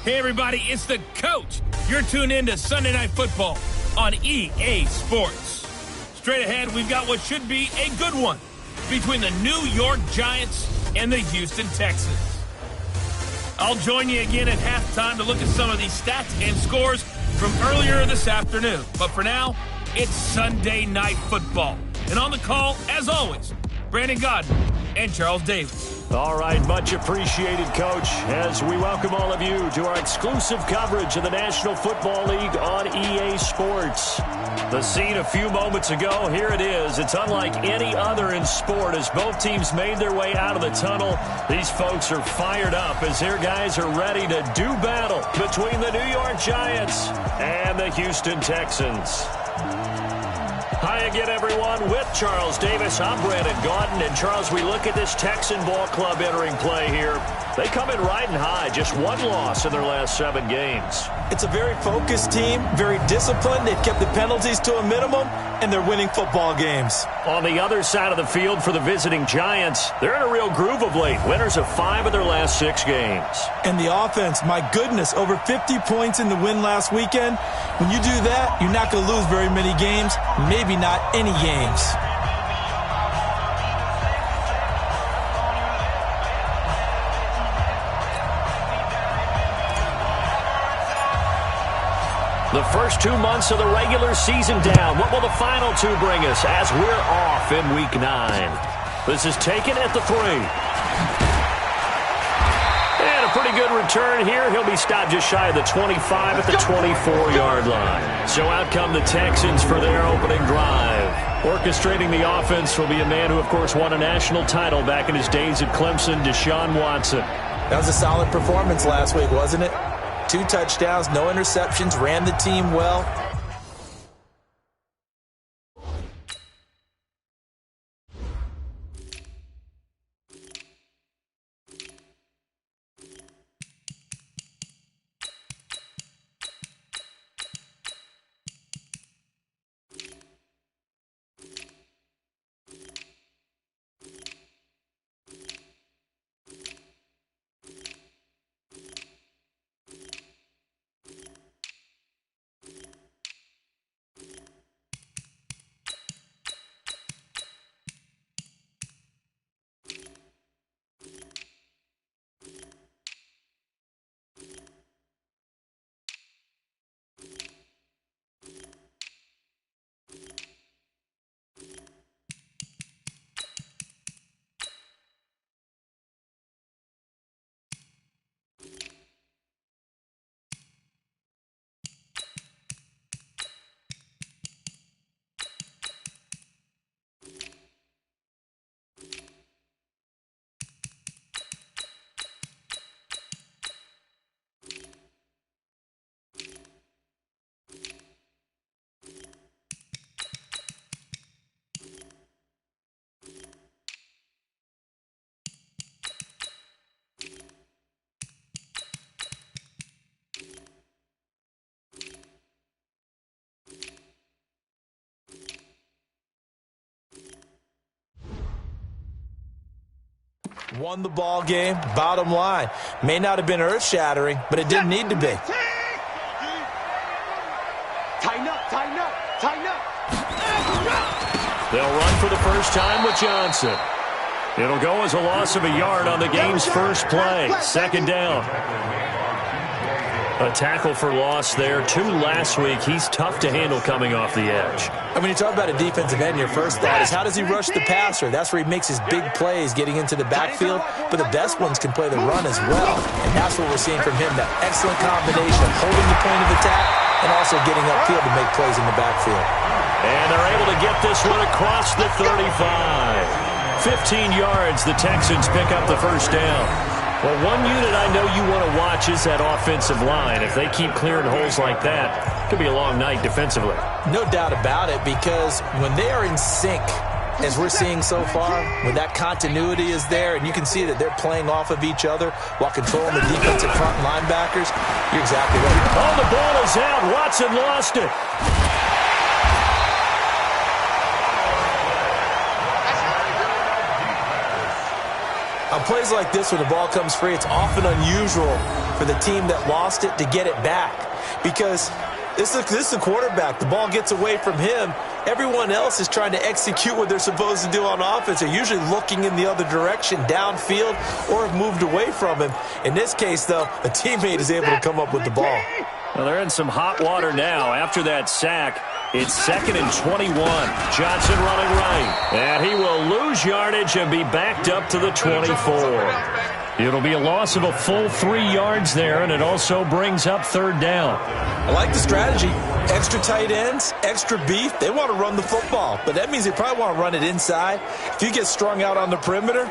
Hey, everybody, it's the coach. You're tuned in to Sunday Night Football on EA Sports. Straight ahead, we've got what should be a good one between the New York Giants and the Houston Texans. I'll join you again at halftime to look at some of these stats and scores from earlier this afternoon. But for now, it's Sunday Night Football. And on the call, as always, Brandon Godden and Charles Davis. All right, much appreciated, Coach, as we welcome all of you to our exclusive coverage of the National Football League on EA Sports. The scene a few moments ago, here it is. It's unlike any other in sport as both teams made their way out of the tunnel. These folks are fired up as their guys are ready to do battle between the New York Giants and the Houston Texans. Hi again, everyone. With Charles Davis, I'm Brandon Godden. And, Charles, we look at this Texan ball club entering play here. They come in riding high, just one loss in their last 7 games. It's a very focused team, very disciplined. They've kept the penalties to a minimum, and they're winning football games. On the other side of the field for the visiting Giants, they're in a real groove of late. Winners of 5 of their last 6 games. And the offense, my goodness, over 50 points in the win last weekend. When you do that, you're not going to lose very many games, maybe not any games. The first 2 months of the regular season down. What will the final 2 bring us as we're off in Week 9? This is taken at the 3. And a pretty good return here. He'll be stopped just shy of the 25 at the 24-yard line. So out come the Texans for their opening drive. Orchestrating the offense will be a man who, of course, won a national title back in his days at Clemson, Deshaun Watson. That was a solid performance last week, wasn't it? 2 touchdowns, no interceptions, ran the team well. Won the ball game, bottom line. May not have been earth-shattering, but it didn't need to be. Tighten up, tighten up, tighten up. They'll run for the first time with Johnson. It'll go as a loss of a yard on the game's first play. 2nd down. A tackle for loss there. 2 last week. He's tough to handle coming off the edge. And when you talk about a defensive end, your first thought is how does he rush the passer? That's where he makes his big plays getting into the backfield. But the best ones can play the run as well. And that's what we're seeing from him, that excellent combination of holding the point of attack and also getting upfield to make plays in the backfield. And they're able to get this one across the 35. 15 yards, the Texans pick up the first down. Well, one unit I know you want to watch is that offensive line. If they keep clearing holes like that, it could be a long night defensively. No doubt about it, because when they are in sync, as we're seeing so far, when that continuity is there, and you can see that they're playing off of each other while controlling the defensive front linebackers, you're exactly right. Oh, the ball is out. Watson lost it. A plays like this, when the ball comes free, it's often unusual for the team that lost it to get it back. Because this is the quarterback. The ball gets away from him. Everyone else is trying to execute what they're supposed to do on offense. They're usually looking in the other direction, downfield, or have moved away from him. In this case, though, a teammate is able to come up with the ball. Well, they're in some hot water now after that sack. It's 2nd and 21. Johnson running right. And he will lose yardage and be backed up to the 24. It'll be a loss of a full 3 yards there, and it also brings up 3rd down. I like the strategy. Extra tight ends, extra beef. They want to run the football, but that means they probably want to run it inside. If you get strung out on the perimeter,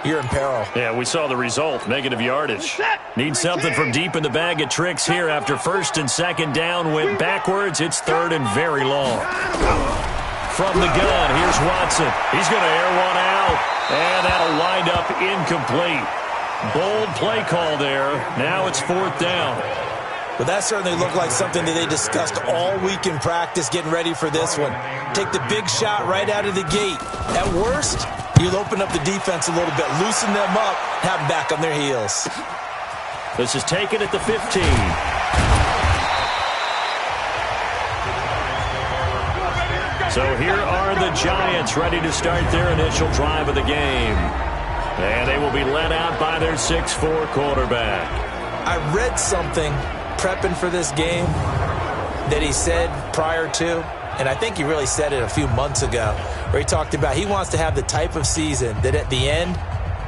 you're in peril. Yeah, we saw the result, negative yardage. Need something from deep in the bag of tricks here after 1st and 2nd down. Went backwards. It's 3rd and very long. From the gun, here's Watson. He's going to air one out, and that'll wind up incomplete. Bold play call there. Now it's 4th down. But that certainly looked like something that they discussed all week in practice getting ready for this one. Take the big shot right out of the gate. At worst, you'll open up the defense a little bit, loosen them up, have them back on their heels. This is taken at the 15. So here are the Giants ready to start their initial drive of the game. And they will be led out by their 6'4" quarterback. I read something prepping for this game that he said prior to, and I think he really said it a few months ago, where he talked about he wants to have the type of season that at the end,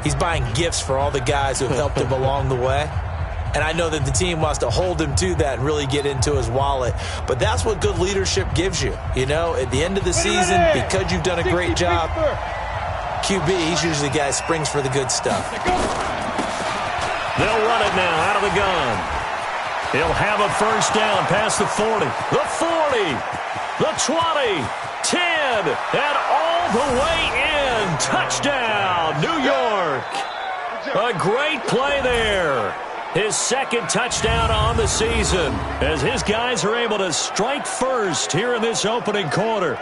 he's buying gifts for all the guys who have helped him along the way. And I know that the team wants to hold him to that and really get into his wallet. But that's what good leadership gives you. You know, at the end of the season, because you've done a great job, QB, he's usually the guy who springs for the good stuff. They'll run it now out of the gun. He'll have a 1st down past the 40, the 40, the 20, 10, and all the way in. Touchdown, New York. A great play there. His 2nd touchdown on the season as his guys are able to strike first here in this opening quarter.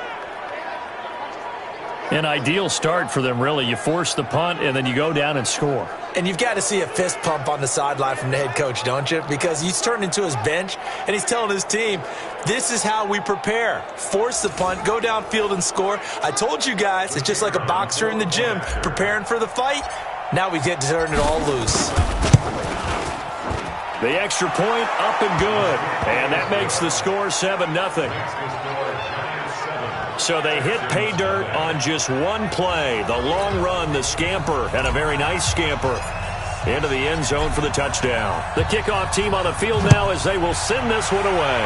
An ideal start for them, really. You force the punt, and then you go down and score. And you've got to see a fist pump on the sideline from the head coach, don't you? Because he's turned into his bench, and he's telling his team, this is how we prepare. Force the punt, go downfield and score. I told you guys, it's just like a boxer in the gym preparing for the fight. Now we get to turn it all loose. The extra point up and good. And that makes the score 7-0. So they hit pay dirt on just one play. The long run, the scamper, and a very nice scamper into the end zone for the touchdown. The kickoff team on the field now as they will send this one away.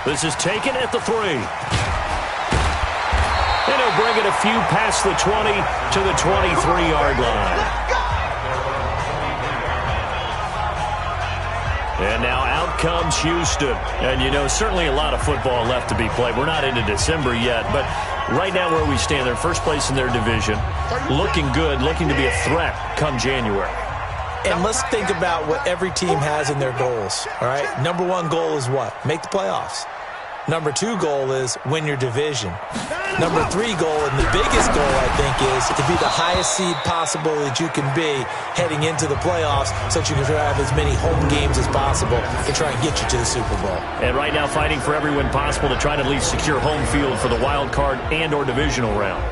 This is taken at the 3. And he'll bring it a few past the 20 to the 23-yard line. And now out comes Houston. And, you know, certainly a lot of football left to be played. We're not into December yet, but right now where we stand, they're first place in their division. Looking good, looking to be a threat come January. And let's think about what every team has in their goals, all right? Number 1 goal is what? Make the playoffs. Number 2 goal is win your division. Number 3 goal, and the biggest goal, I think, is to be the highest seed possible that you can be heading into the playoffs so that you can have as many home games as possible to try and get you to the Super Bowl. And right now fighting for every win possible to try to at least secure home field for the wild card and or divisional round.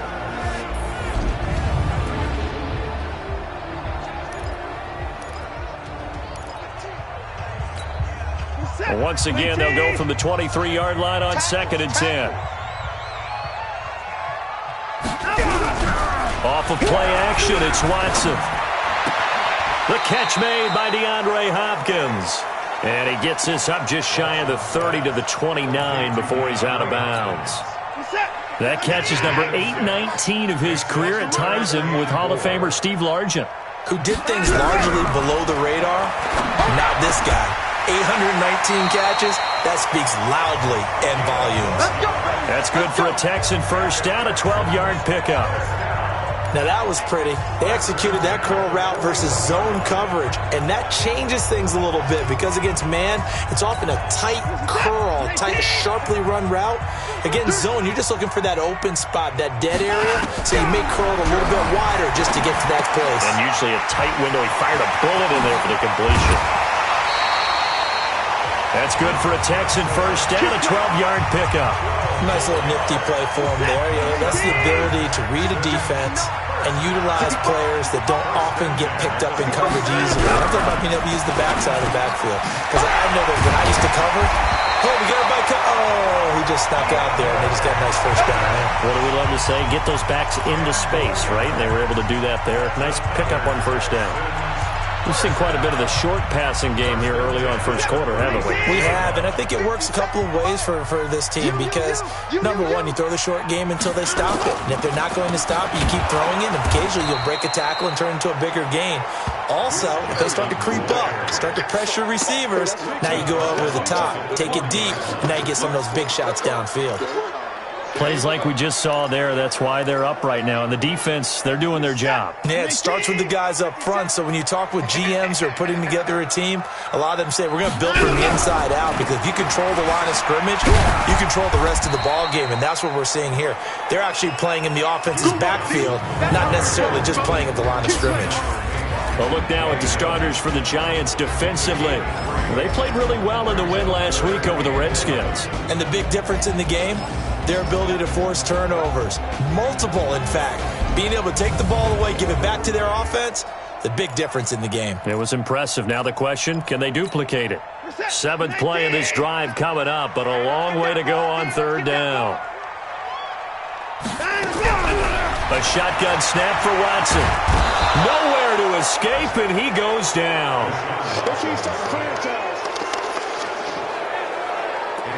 And once again, they'll go from the 23-yard line on 2nd and 10. Off of play action, it's Watson. The catch made by DeAndre Hopkins. And he gets this up just shy of the 30 to the 29 before he's out of bounds. That catch is number 819 of his career. It ties him with Hall of Famer Steve Largent, who did things largely below the radar. Not this guy. 819 catches, that speaks loudly in volumes. That's good for a Texan 1st down, a 12-yard pickup. Now that was pretty. They executed that curl route versus zone coverage, and that changes things a little bit because against man, it's often a tight curl, tight, sharply run route. Against zone, you're just looking for that open spot, that dead area, so you may curl it a little bit wider just to get to that place. And usually a tight window. He fired a bullet in there for the completion. That's good for a Texan first down, a 12-yard pickup. Nice little nifty play for him there. That's the ability to read a defense and utilize players that don't often get picked up in coverage easily. I'm talking about being able to use the backside of the backfield. Because I know that when I used to cover, we got everybody he just snuck out there, and they just got a nice first down there. What do we love to say? Get those backs into space, right? And they were able to do that there. Nice pickup on first down. We've seen quite a bit of the short passing game here early on first quarter, haven't we? We have, and I think it works a couple of ways for this team because, number one, you throw the short game until they stop it. And if they're not going to stop it, you keep throwing it, and occasionally you'll break a tackle and turn into a bigger gain. Also, if they start to creep up, start to pressure receivers, now you go over the top, take it deep, and now you get some of those big shots downfield. Plays like we just saw there, that's why they're up right now. And the defense, they're doing their job. Yeah, it starts with the guys up front. So when you talk with GMs who are putting together a team, a lot of them say, we're going to build from the inside out. Because if you control the line of scrimmage, you control the rest of the ball game. And that's what we're seeing here. They're actually playing in the offense's backfield, not necessarily just playing at the line of scrimmage. Well, look now at the starters for the Giants defensively. They played really well in the win last week over the Redskins. And the big difference in the game, their ability to force turnovers. Multiple, in fact. Being able to take the ball away, give it back to their offense, the big difference in the game. It was impressive. Now the question, can they duplicate it? Seventh play of this drive coming up, but a long way to go on third down. A shotgun snap for Watson. Nowhere to escape, and he goes down.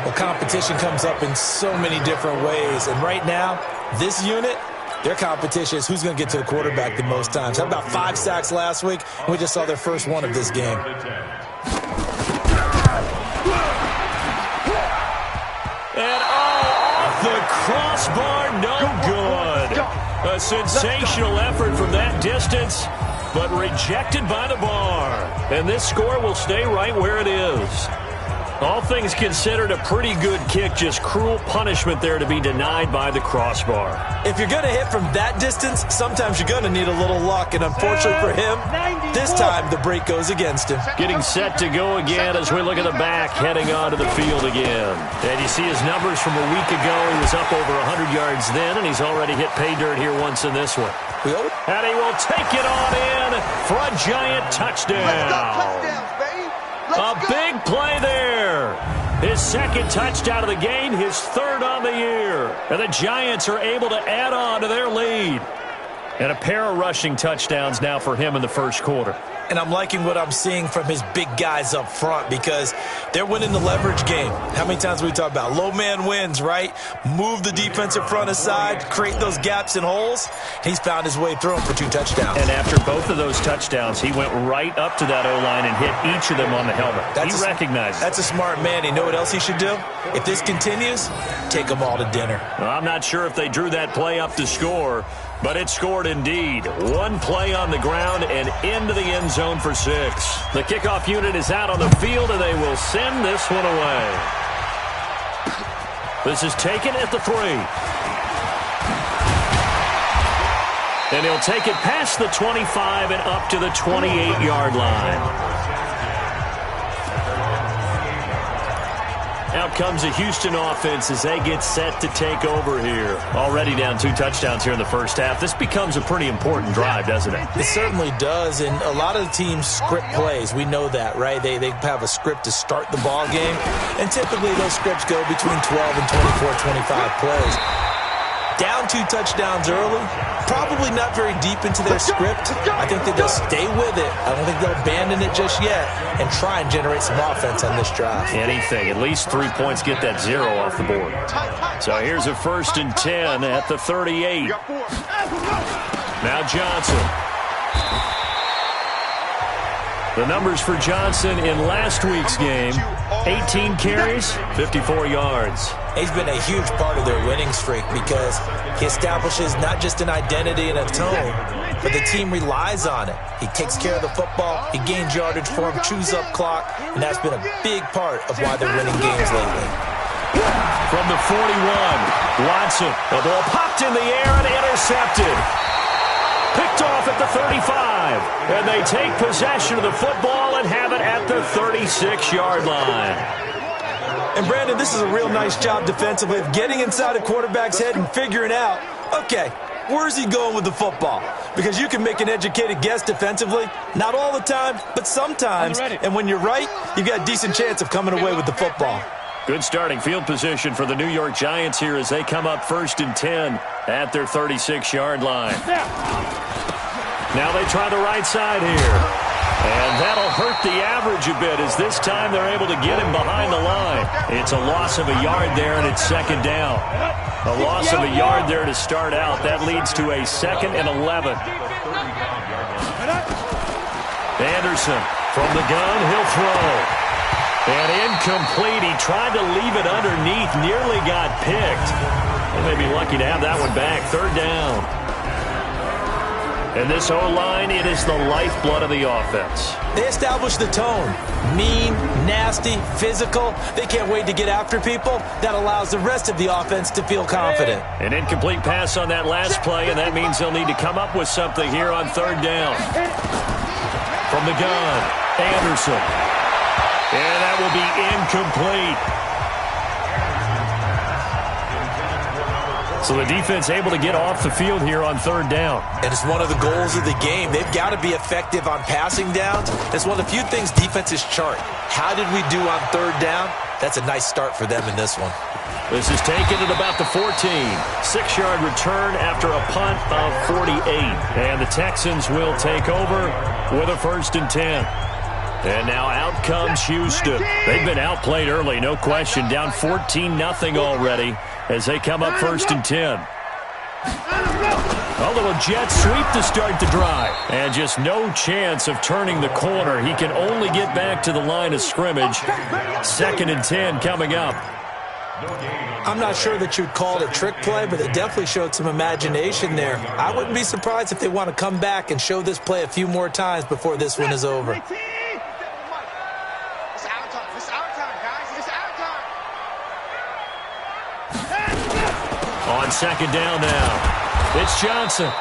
Well, competition comes up in so many different ways. And right now, this unit, their competition is who's going to get to the quarterback the most times. How about 5 sacks last week? We just saw their first one of this game. And off the crossbar, no good. A sensational effort from that distance, but rejected by the bar. And this score will stay right where it is. All things considered, a pretty good kick, just cruel punishment there to be denied by the crossbar. If you're going to hit from that distance, sometimes you're going to need a little luck, and unfortunately for him, this time the break goes against him. Getting set to go again as we look at the back, heading onto the field again. And you see his numbers from a week ago. He was up over 100 yards then, and he's already hit pay dirt here once in this one. And he will take it on in for a Giant touchdown. A big play there. His second touchdown of the game, his third on the year. And the Giants are able to add on to their lead. And a pair of rushing touchdowns now for him in the first quarter. And I'm liking what I'm seeing from his big guys up front because they're winning the leverage game. How many times we talk about low man wins, right? Move the defensive front aside, create those gaps and holes. He's found his way through them for 2 touchdowns. And after both of those touchdowns, he went right up to that O-line and hit each of them on the helmet. He recognized it. That's a smart man. You know what else he should do? If this continues, take them all to dinner. Well, I'm not sure if they drew that play up to score, but it scored indeed. One play on the ground and into the end zone for 6. The kickoff unit is out on the field, and they will send this one away. This is taken at the 3. And he'll take it past the 25 and up to the 28-yard line. Out comes the Houston offense as they get set to take over here. Already down 2 touchdowns here in the first half. This becomes a pretty important drive, doesn't it? It certainly does, and a lot of the teams script plays. We know that, right? They have a script to start the ball game, and typically those scripts go between 12 and 24, 25 plays. Down 2 touchdowns early, probably not very deep into their script. I think that they'll stay with it. I don't think they'll abandon it just yet and try and generate some offense on this drive. Anything. At least 3 points, get that 0 off the board. So here's a 1st and 10 at the 38. Now Johnson. The numbers for Johnson in last week's game, 18 carries, 54 yards. He's been a huge part of their winning streak because he establishes not just an identity and a tone, but the team relies on it. He takes care of the football, he gains yardage for him, chews up clock, and that's been a big part of why they're winning games lately. From the 41, Watson. The ball popped in the air and intercepted. Picked off at the 35. And they take possession of the football and have it at the 36-yard line. And, Brandon, this is a real nice job defensively of getting inside a quarterback's head and figuring out, okay, where's he going with the football? Because you can make an educated guess defensively. Not all the time, but sometimes. And when you're right, you've got a decent chance of coming away with the football. Good starting field position for the New York Giants here as they come up 1st and 10 at their 36-yard line. Now they try the right side here. And that'll hurt the average a bit as this time they're able to get him behind the line. It's a loss of a yard there, and it's 2nd down. A loss of a yard there to start out. That leads to a 2nd and 11. Anderson from the gun. He'll throw. And incomplete. He tried to leave it underneath. Nearly got picked. They may be lucky to have that one back. 3rd down. And this O-line, it is the lifeblood of the offense. They establish the tone. Mean, nasty, physical. They can't wait to get after people. That allows the rest of the offense to feel confident. An incomplete pass on that last play, and that means they'll need to come up with something here on 3rd down. From the gun, Anderson. And that will be incomplete. So the defense able to get off the field here on 3rd down. And it's one of the goals of the game. They've got to be effective on passing downs. It's one of the few things defenses chart. How did we do on 3rd down? That's a nice start for them in this one. This is taken at about the 14. 6-yard return after a punt of 48. And the Texans will take over with a 1st and 10. And now out comes Houston. They've been outplayed early, no question. Down 14-0 already as they come up 1st and 10. A little jet sweep to start the drive. And just no chance of turning the corner. He can only get back to the line of scrimmage. 2nd and 10 coming up. I'm not sure that you'd call it a trick play, but it definitely showed some imagination there. I wouldn't be surprised if they want to come back and show this play a few more times before this one is over. On 2nd down now, it's Johnson.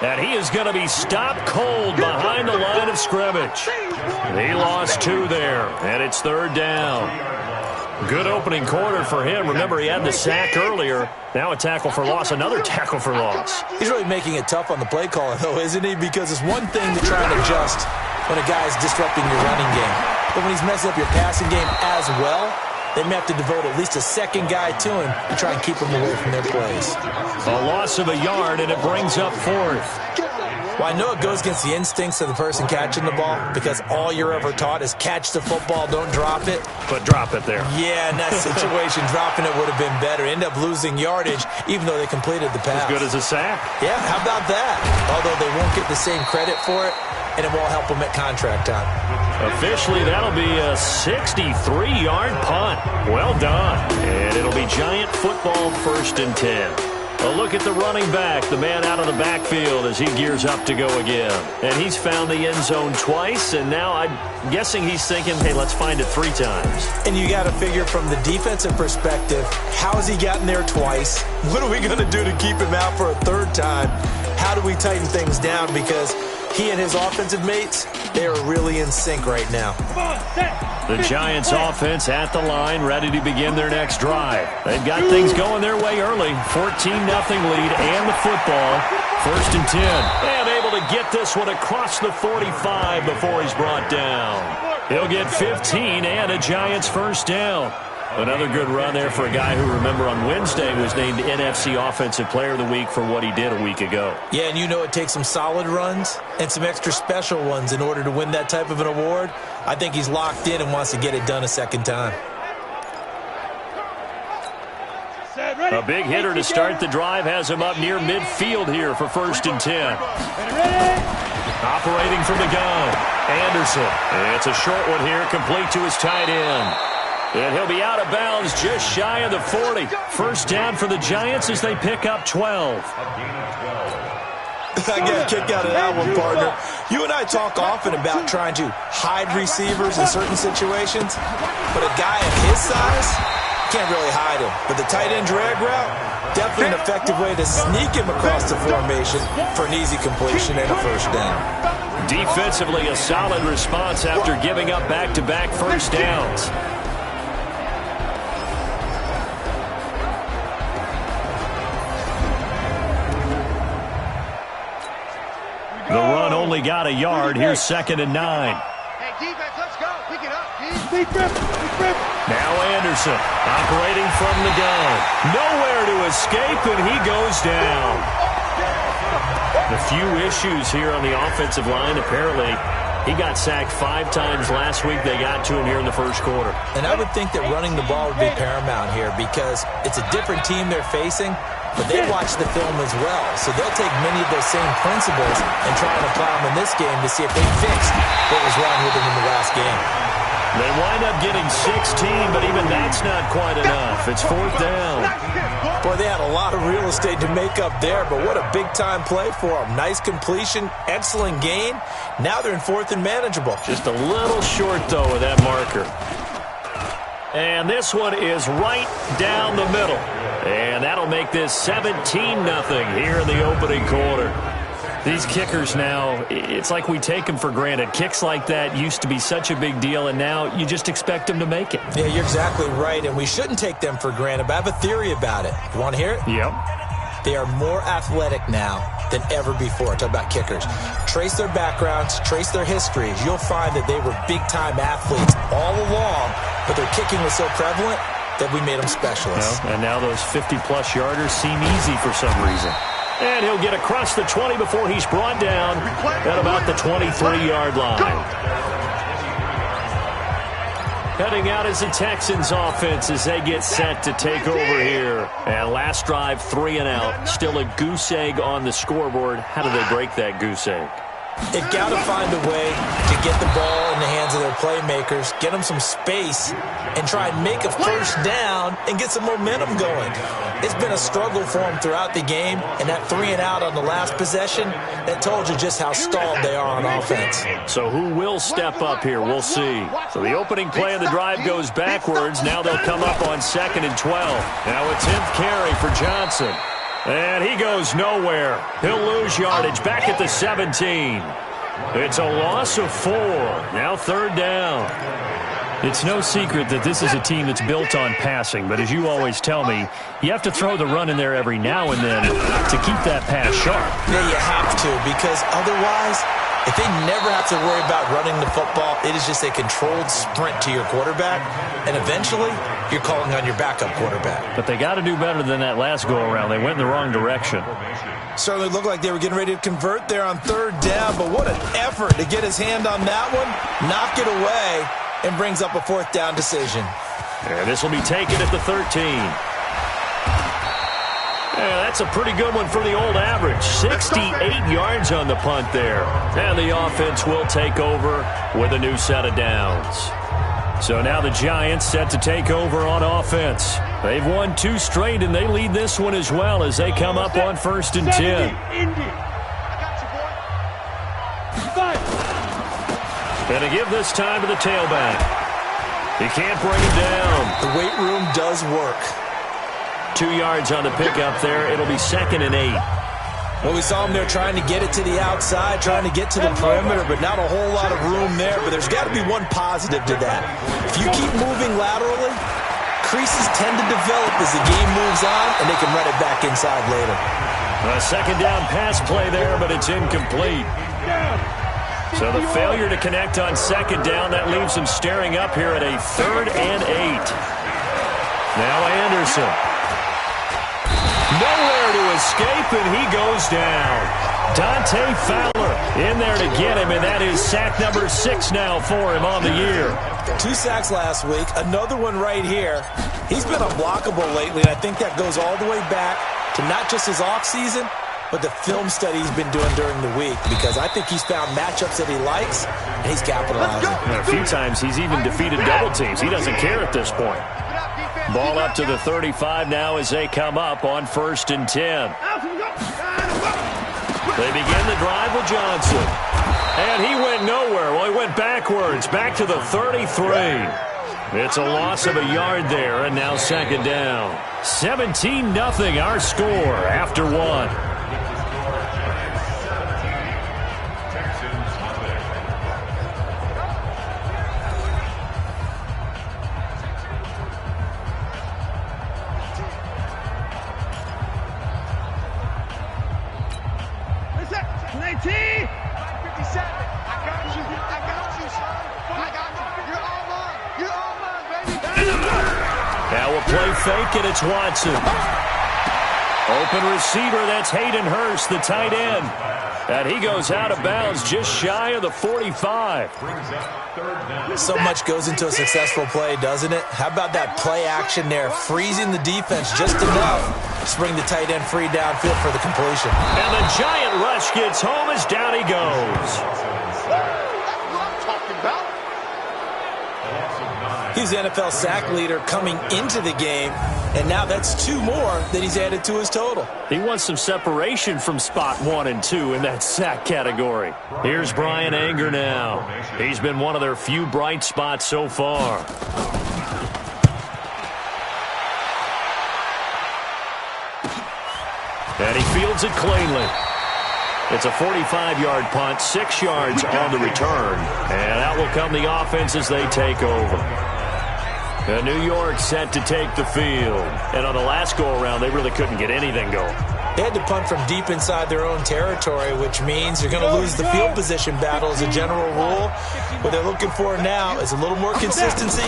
And he is going to be stopped cold behind the line of scrimmage. He lost 2 there, and it's 3rd down. Good opening quarter for him. Remember, he had the sack earlier. Now a tackle for loss, another tackle for loss. He's really making it tough on the play caller, though, isn't he? Because it's one thing to try and adjust when a guy is disrupting your running game. But when he's messing up your passing game as well, they may have to devote at least a 2nd guy to him to try and keep him away from their plays. A loss of a yard, and it brings up 4th. Well, I know it goes against the instincts of the person catching the ball because all you're ever taught is catch the football, don't drop it. But drop it there. Yeah, in that situation, dropping it would have been better. End up losing yardage, even though they completed the pass. As good as a sack. Yeah, how about that? Although they won't get the same credit for it, and it won't help them at contract time. Officially, that'll be a 63-yard punt. Well done. And it'll be Giant football 1st and 10. A look at the running back, the man out of the backfield as he gears up to go again. And he's found the end zone twice, and now I'm guessing he's thinking, hey, let's find it 3 times. And you got to figure from the defensive perspective, how has he gotten there twice? What are we going to do to keep him out for a 3rd time? How do we tighten things down? Because he and his offensive mates, they are really in sync right now. The Giants offense at the line, ready to begin their next drive. They've got things going their way early. 14-0 lead and the football. 1st and 10. And able to get this one across the 45 before he's brought down. He'll get 15 and a Giants 1st down. Another good run there for a guy who, remember, on Wednesday was named NFC Offensive Player of the Week for what he did a week ago. Yeah, and you know it takes some solid runs and some extra special ones in order to win that type of an award. I think he's locked in and wants to get it done a 2nd time. A big hitter to start the drive has him up near midfield here for 1st and 10. Operating from the gun, Anderson. It's a short one here, complete to his tight end. And he'll be out of bounds just shy of the 40. First down for the Giants as they pick up 12. I get a kick out of that one, partner. You and I talk often about trying to hide receivers in certain situations, but a guy of his size can't really hide him. But the tight end drag route, definitely an effective way to sneak him across the formation for an easy completion and a first down. Defensively, a solid response after giving up back-to-back first downs. The run only got a yard. Here's 2nd and 9. Hey, defense, let's go. Pick it up, Deep rip. Now Anderson operating from the gun. Nowhere to escape, and he goes down. A few issues here on the offensive line. Apparently, he got sacked 5 times last week. They got to him here in the first quarter. And I would think that running the ball would be paramount here because it's a different team they're facing, but they watch the film as well. So they'll take many of those same principles and try and apply them in this game to see if they fixed what was wrong with them in the last game. They wind up getting 16, but even that's not quite enough. It's 4th down. Boy, they had a lot of real estate to make up there, but what a big-time play for them. Nice completion, excellent gain. Now they're in 4th and manageable. Just a little short, though, of that marker. And this one is right down the middle. And that'll make this 17-0 here in the opening quarter. These kickers now, it's like we take them for granted. Kicks like that used to be such a big deal, and now you just expect them to make it. Yeah, you're exactly right, and we shouldn't take them for granted, but I have a theory about it. You want to hear it? Yep. They are more athletic now than ever before. Talk about kickers. Trace their backgrounds, trace their histories. You'll find that they were big-time athletes all along, but their kicking was so prevalent that we made them specialists. Well, and now those 50-plus yarders seem easy for some reason. And he'll get across the 20 before he's brought down at about the 23-yard line. Heading out is the Texans offense as they get set to take over here. And last drive, 3 and out. Still a goose egg on the scoreboard. How do they break that goose egg? They've got to find a way to get the ball in the hands of their playmakers, get them some space, and try and make a first down and get some momentum going. It's been a struggle for them throughout the game, and that 3 and out on the last possession, that told you just how stalled they are on offense. So who will step up here? We'll see. So the opening play of the drive goes backwards. Now they'll come up on 2nd and 12. Now a 10th carry for Johnson. And he goes nowhere. He'll lose yardage back at the 17. It's a loss of 4. Now 3rd down. It's no secret that this is a team that's built on passing, but as you always tell me, you have to throw the run in there every now and then to keep that pass sharp. Yeah, you have to, because otherwise, if they never have to worry about running the football, it is just a controlled sprint to your quarterback, and eventually, you're calling on your backup quarterback. But they got to do better than that last go-around. They went in the wrong direction. Certainly looked like they were getting ready to convert there on 3rd down, but what an effort to get his hand on that one, knock it away, and brings up a 4th down decision. And this will be taken at the 13. Yeah, that's a pretty good one for the old average. 68 yards on the punt there. And the offense will take over with a new set of downs. So now the Giants set to take over on offense. They've won 2 straight, and they lead this one as well as they come up on 1st and 10. And to give this time to the tailback. He can't bring him down. The weight room does work. 2 yards on the pickup there. It'll be 2nd and 8. Well, we saw him there trying to get it to the outside, trying to get to the perimeter, but not a whole lot of room there. But there's got to be one positive to that. If you keep moving laterally, creases tend to develop as the game moves on, and they can run it back inside later. A 2nd down pass play there, but it's incomplete. So the failure to connect on 2nd down, that leaves him staring up here at a 3rd and 8. Now Anderson. Nowhere to escape, and he goes down. Dante Fowler in there to get him, and that is sack number 6 now for him on the year. 2 sacks last week, another one right here. He's been unblockable lately, and I think that goes all the way back to not just his offseason, but the film study he's been doing during the week, because I think he's found matchups that he likes, and he's capitalizing. And a few times he's even defeated double teams. He doesn't care at this point. Ball up to the 35 now as they come up on 1st and 10. They begin the drive with Johnson. And he went nowhere. Well, he went backwards, back to the 33. It's a loss of a yard there, and now 2nd down. 17-0 our score after 1. Now a play fake, and it's Watson. Open receiver, that's Hayden Hurst, the tight end. And he goes out of bounds just shy of the 45. So much goes into a successful play, doesn't it? How about that play action there, freezing the defense just enough to bring the tight end free downfield for the completion. And the giant rush gets home as down he goes. He's the NFL sack leader coming into the game, and now that's 2 more that he's added to his total. He wants some separation from spot 1 and 2 in that sack category. Here's Brian Anger now. He's been one of their few bright spots so far. And he fields it cleanly. It's a 45-yard punt, 6 yards on the return. And out will come the offense as they take over. And New York set to take the field. And on the last go-around, they really couldn't get anything going. They had to punt from deep inside their own territory, which means you're going to lose the field position battle as a general rule. What they're looking for now is a little more consistency,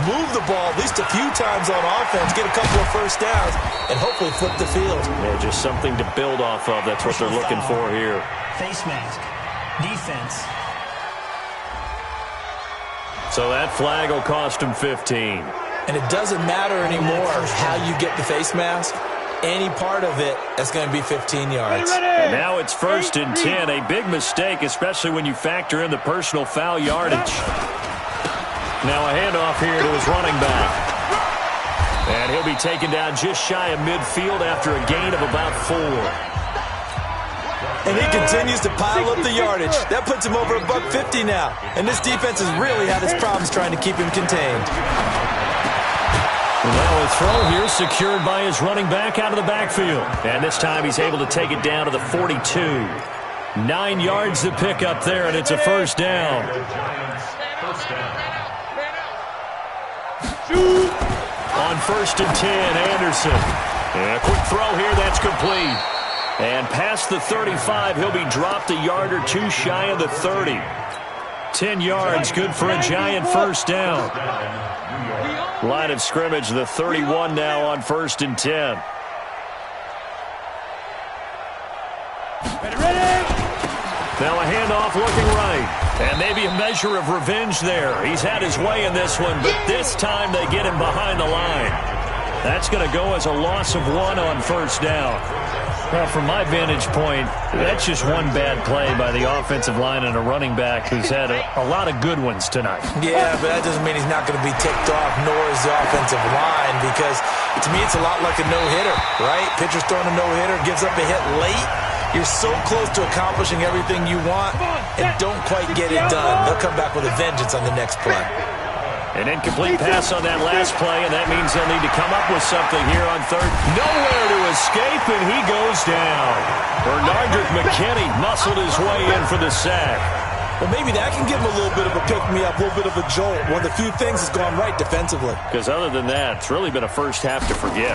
move the ball at least a few times on offense, get a couple of first downs, and hopefully flip the field. Yeah, just something to build off of. That's what they're looking for here. Face mask. Defense. So that flag will cost him 15. And it doesn't matter anymore how you get the face mask. Any part of it, that's going to be 15 yards. And now it's 1st and 10. A big mistake, especially when you factor in the personal foul yardage. Now a handoff here to his running back. And he'll be taken down just shy of midfield after a gain of about 4. And he continues to pile up the yardage. That puts him over $150 now. And this defense has really had its problems trying to keep him contained. Well, a throw here secured by his running back out of the backfield. And this time he's able to take it down to the 42. 9 yards to pick up there, and it's a 1st down. On 1st and 10, Anderson. And a quick throw here, that's complete. And past the 35, he'll be dropped a yard or 2 shy of the 30. 10 yards, good for a giant 1st down. Line of scrimmage, the 31 now on 1st and 10. Now a handoff looking right. And maybe a measure of revenge there. He's had his way in this one, but this time they get him behind the line. That's going to go as a loss of 1 on 1st down. Well, from my vantage point, that's just one bad play by the offensive line and a running back who's had a lot of good ones tonight. Yeah, but that doesn't mean he's not going to be ticked off, nor is the offensive line, because to me it's a lot like a no-hitter, right? Pitcher's throwing a no-hitter, gives up a hit late. You're so close to accomplishing everything you want and don't quite get it done. They'll come back with a vengeance on the next play. An incomplete pass on that last play, and that means they'll need to come up with something here on 3rd. Nowhere to escape, and he goes down. Bernardrick McKinney muscled his way in for the sack. Well, maybe that can give him a little bit of a pick-me-up, a little bit of a jolt. One of the few things that's gone right defensively. Because other than that, it's really been a first half to forget.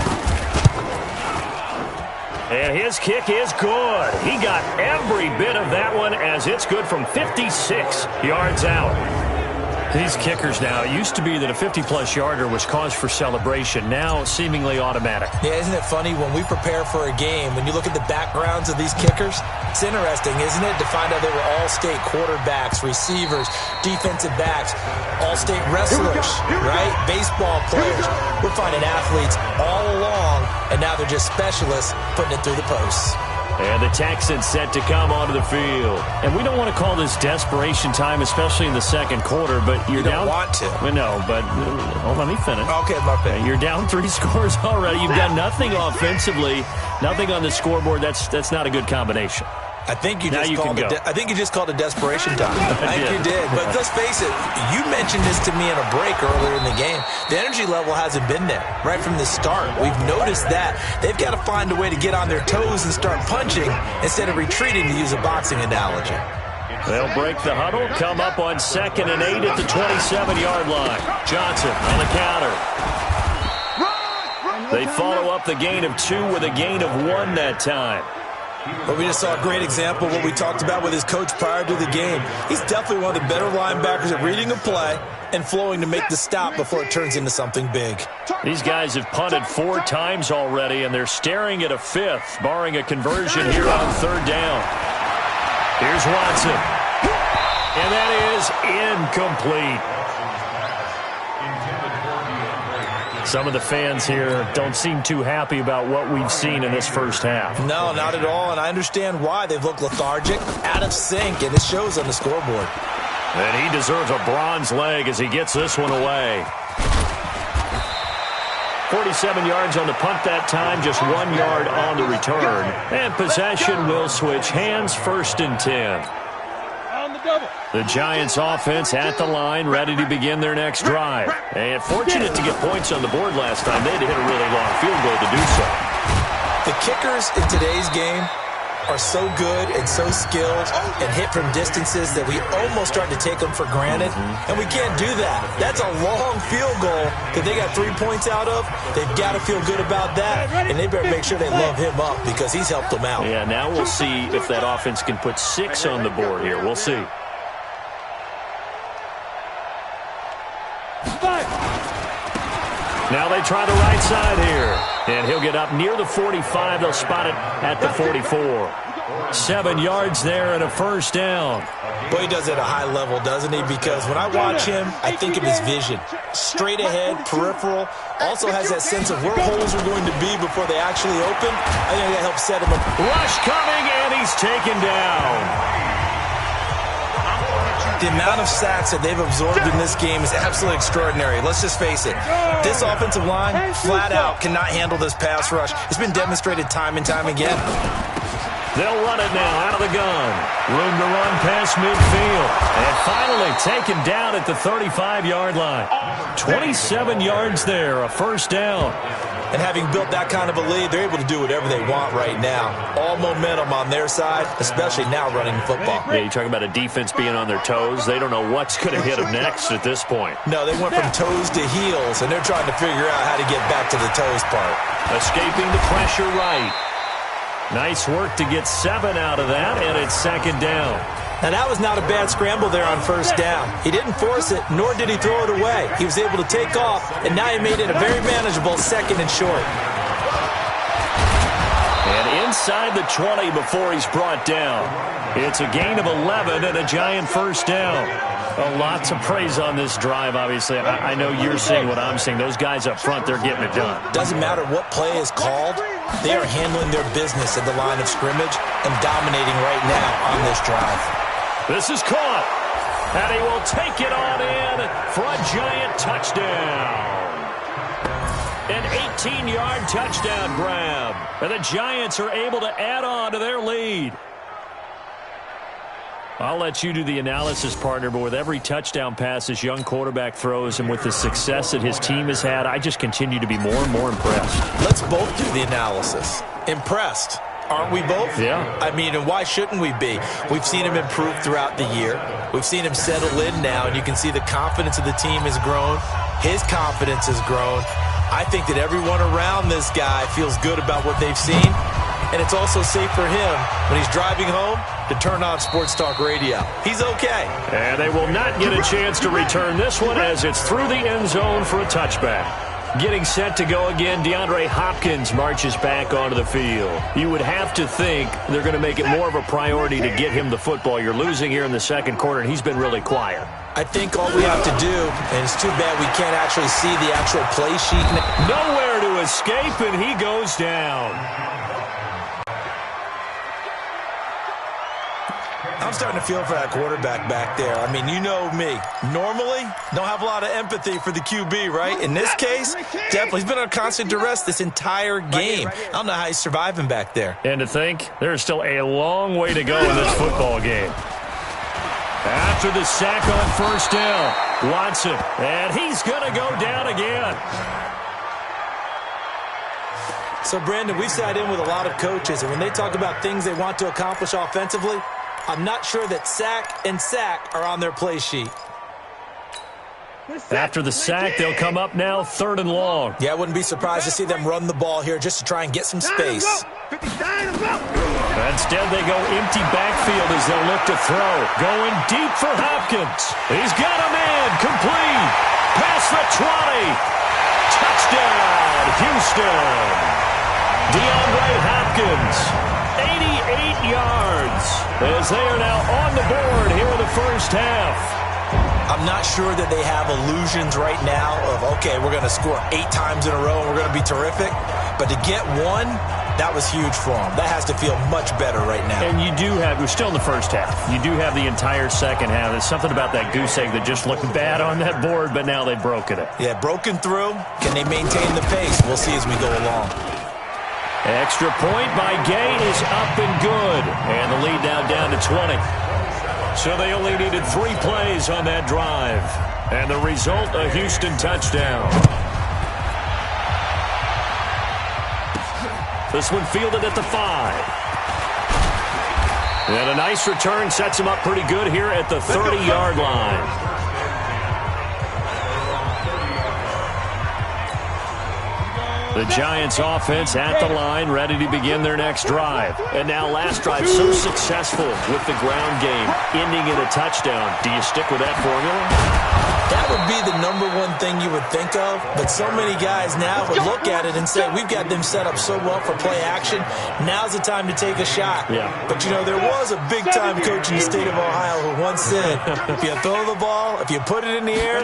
And his kick is good. He got every bit of that one as it's good from 56 yards out. These kickers now, it used to be that a 50-plus yarder was cause for celebration. Now, seemingly automatic. Yeah, isn't it funny when we prepare for a game, when you look at the backgrounds of these kickers, it's interesting, isn't it, to find out they were all-state quarterbacks, receivers, defensive backs, all-state wrestlers, right? Baseball players. We're finding athletes all along, and now they're just specialists putting it through the posts. And the Texans set to come onto the field. And we don't want to call this desperation time, especially in the second quarter, but you're down. You don't want to. Well, no, but let me finish. Okay, my bad. You're down 3 scores already. You've done nothing offensively, nothing on the scoreboard. That's not a good combination. I think you just called it desperation time. I think you did. But let's face it, you mentioned this to me in a break earlier in the game. The energy level hasn't been there right from the start. We've noticed that. They've got to find a way to get on their toes and start punching instead of retreating, to use a boxing analogy. They'll break the huddle, come up on 2nd and 8 at the 27-yard line. Johnson on the counter. They follow up the gain of 2 with a gain of 1 that time. But we just saw a great example of what we talked about with his coach prior to the game. He's definitely one of the better linebackers at reading a play and flowing to make the stop before it turns into something big. These guys have punted 4 times already, and they're staring at a 5th, barring a conversion here on 3rd down. Here's Watson. And that is incomplete. Some of the fans here don't seem too happy about what we've seen in this first half. No, not at all, and I understand why. They've looked lethargic, out of sync, and it shows on the scoreboard. And he deserves a bronze leg as he gets this one away. 47 yards on the punt that time, just 1 yard on the return. And possession will switch hands, 1st and 10. The Giants offense at the line, ready to begin their next drive. And fortunate to get points on the board last time. They had to hit a really long field goal to do so. The kickers in today's game are so good and so skilled and hit from distances that we almost start to take them for granted. And we can't do that. That's a long field goal that they got 3 points out of. They've got to feel good about that, and they better make sure they love him up because he's helped them out. Yeah, now we'll see if that offense can put 6 on the board here. We'll see. Now they try the right side here. And he'll get up near the 45. They'll spot it at the 44. 7 yards there and a 1st down. Boy, he does it at a high level, doesn't he? Because when I watch him, I think of his vision. Straight ahead, peripheral. Also has that sense of where holes are going to be before they actually open. I think that helps set him up. Rush coming, and he's taken down. The amount of sacks that they've absorbed in this game is absolutely extraordinary. Let's just face it. This offensive line, flat out, cannot handle this pass rush. It's been demonstrated time and time again. They'll run it now out of the gun. Room to run past midfield. And finally taken down at the 35-yard line. 27 yards there, a 1st down. And having built that kind of a lead, they're able to do whatever they want right now. All momentum on their side, especially now running the football. Yeah, you're talking about a defense being on their toes. They don't know what's going to hit them next at this point. No, they went from toes to heels, and they're trying to figure out how to get back to the toes part. Escaping the pressure right. Nice work to get 7 out of that, and it's 2nd down. Now, that was not a bad scramble there on 1st down. He didn't force it, nor did he throw it away. He was able to take off, and now he made it a very manageable 2nd and short. And inside the 20 before he's brought down. It's a gain of 11 and a Giant 1st down. Lots of praise on this drive, obviously. I know you're seeing what I'm seeing. Those guys up front, they're getting it done. Doesn't matter what play is called. They are handling their business at the line of scrimmage and dominating right now on this drive. This is caught, and he will take it on in for a Giant touchdown. An 18-yard touchdown grab, and the Giants are able to add on to their lead. I'll let you do the analysis, partner, but with every touchdown pass this young quarterback throws and with the success that his team has had, I just continue to be more and more impressed. Let's both do the analysis. Impressed. Aren't we both? Yeah. I mean, and why shouldn't we be? We've seen him improve throughout the year. We've seen him settle in now, and you can see the confidence of the team has grown. His confidence has grown. I think that everyone around this guy feels good about what they've seen, and it's also safe for him when he's driving home to turn on Sports Talk Radio. He's okay. And they will not get a chance to return this one as it's through the end zone for a touchback. Getting set to go again, DeAndre Hopkins marches back onto the field. You would have to think they're going to make it more of a priority to get him the football. You're losing here in the second quarter, and he's been really quiet. I think all we have to do, and it's too bad we can't actually see the actual play sheet. Nowhere to escape, and he goes down. I'm starting to feel for that quarterback back there. I mean, you know me. Normally, don't have a lot of empathy for the QB, right? In this case, definitely. He's been on constant duress this entire game. I don't know how he's surviving back there. And to think, there's still a long way to go in this football game. After the sack on first down, Watson, and he's going to go down again. So, Brandon, we've sat in with a lot of coaches, and when they talk about things they want to accomplish offensively, I'm not sure that sack and sack are on their play sheet. After the sack, they'll come up now 3rd and long. Yeah, I wouldn't be surprised to see them run the ball here just to try and get some space. Instead, they go empty backfield as they'll look to throw. Going deep for Hopkins. He's got a man. Complete. Past the 20. Touchdown, Houston. DeAndre Hopkins, 88 yards, as they are now on the board here in the first half. I'm not sure that they have illusions right now of, okay, we're going to score 8 times in a row and we're going to be terrific. But to get one, that was huge for them. That has to feel much better right now. And you do have, we're still in the first half. You do have the entire second half. There's something about that goose egg that just looked bad on that board, but now they've broken it. Yeah, broken through. Can they maintain the pace? We'll see as we go along. Extra point by Gay is up and good. And the lead now down to 20. So they only needed 3 plays on that drive. And the result, a Houston touchdown. This one fielded at the 5. And a nice return sets him up pretty good here at the 30-yard line. The Giants offense at the line, ready to begin their next drive. And now last drive so successful with the ground game, ending in a touchdown. Do you stick with that formula? That would be the #1 thing you would think of, but so many guys now would look at it and say, we've got them set up so well for play action, now's the time to take a shot. Yeah. But, you know, there was a big-time coach in the state of Ohio who once said, if you throw the ball, if you put it in the air,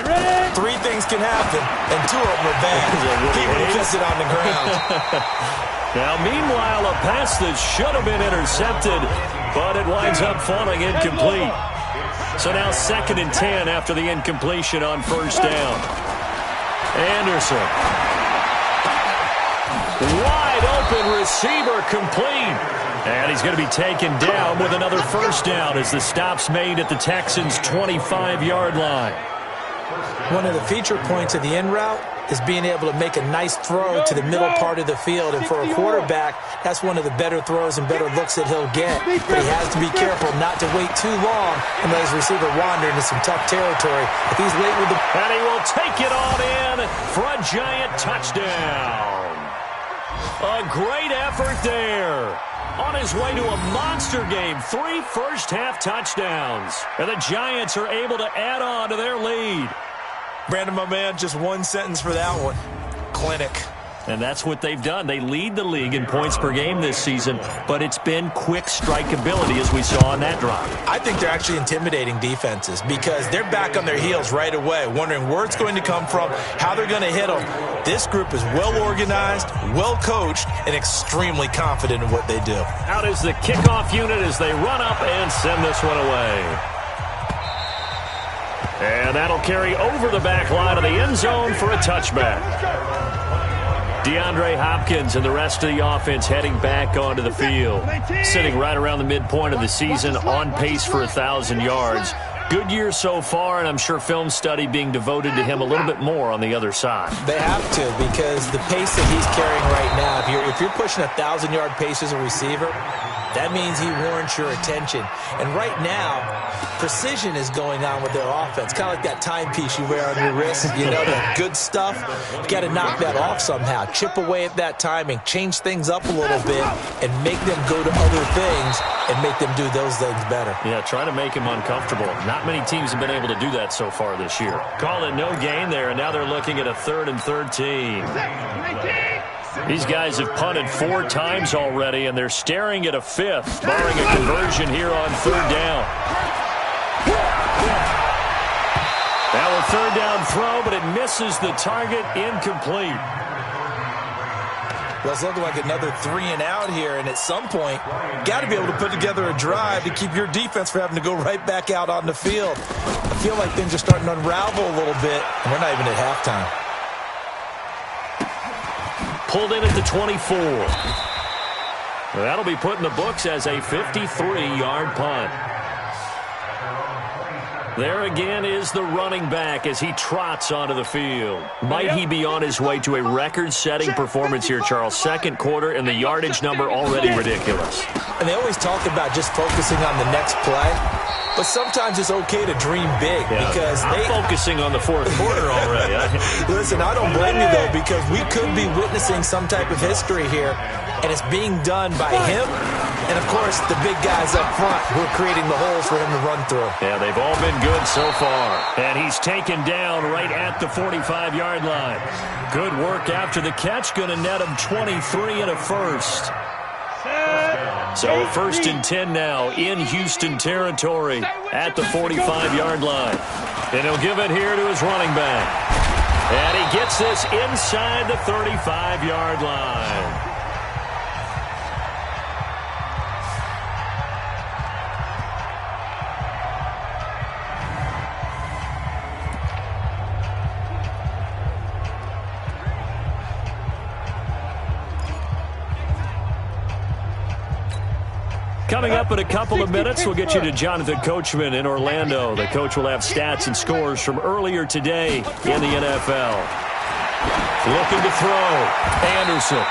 3 things can happen, and 2 of them are bad. People who kiss it on the ground. Now, meanwhile, a pass that should have been intercepted, but it winds up falling incomplete. So now 2nd and 10 after the incompletion on first down. Anderson. Wide open receiver complete. And he's going to be taken down with another first down as the stop's made at the Texans' 25-yard line. One of the feature points of the in route is being able to make a nice throw to the middle part of the field. And for a quarterback, that's one of the better throws and better looks that he'll get. But he has to be careful not to wait too long and let his receiver wander into some tough territory. If he's late with the... And he will take it on in for a Giant touchdown. A great effort there. On his way to a monster game, 3 first-half touchdowns. And the Giants are able to add on to their lead. Brandon, my man, just 1 sentence for that one. Clinic. And that's what they've done. They lead the league in points per game this season, but it's been quick strike ability as we saw on that drive. I think they're actually intimidating defenses because they're back on their heels right away, wondering where it's going to come from, how they're going to hit them. This group is well organized, well coached, and extremely confident in what they do. Out is the kickoff unit as they run up and send this one away. And that'll carry over the back line of the end zone for a touchback. DeAndre Hopkins and the rest of the offense heading back onto the field. Sitting right around the midpoint of the season, on pace for 1,000 yards. Good year so far, and I'm sure film study being devoted to him a little bit more on the other side. They have to, because the pace that he's carrying right now, if you're pushing 1,000-yard pace as a receiver, that means he warrants your attention. And right now, precision is going on with their offense. Kind of like that timepiece you wear on your wrist. You know, that good stuff. You got to knock that off somehow. Chip away at that timing. Change things up a little bit and make them go to other things and make them do those things better. Yeah, try to make him uncomfortable. Not many teams have been able to do that so far this year. Call it no gain there, and now they're looking at a 3rd and 13. These guys have punted 4 times already, and they're staring at a 5th, barring a conversion here on 3rd down. Now a 3rd down throw, but it misses the target, incomplete. Well, it's looking like another 3 and out here, and at some point, got to be able to put together a drive to keep your defense from having to go right back out on the field. I feel like things are starting to unravel a little bit, and we're not even at halftime. Pulled in at the 24. That'll be put in the books as a 53-yard punt. There again is the running back as he trots onto the field. Might he be on his way to a record-setting performance here, Charles? Second quarter, and the yardage number already ridiculous. And they always talk about just focusing on the next play. But sometimes it's okay to dream big because I'm focusing on the fourth quarter already. Listen, I don't blame you, though, because we could be witnessing some type of history here, and it's being done by him and, of course, the big guys up front who are creating the holes for him to run through. Yeah, they've all been good so far. And he's taken down right at the 45-yard line. Good work after the catch. Going to net him 23 and a first. So 1st and 10 now in Houston territory at the 45-yard line. And he'll give it here to his running back. And he gets this inside the 35-yard line. Coming up in a couple of minutes, we'll get you to Jonathan Coachman in Orlando. The coach will have stats and scores from earlier today in the NFL. Looking to throw. Anderson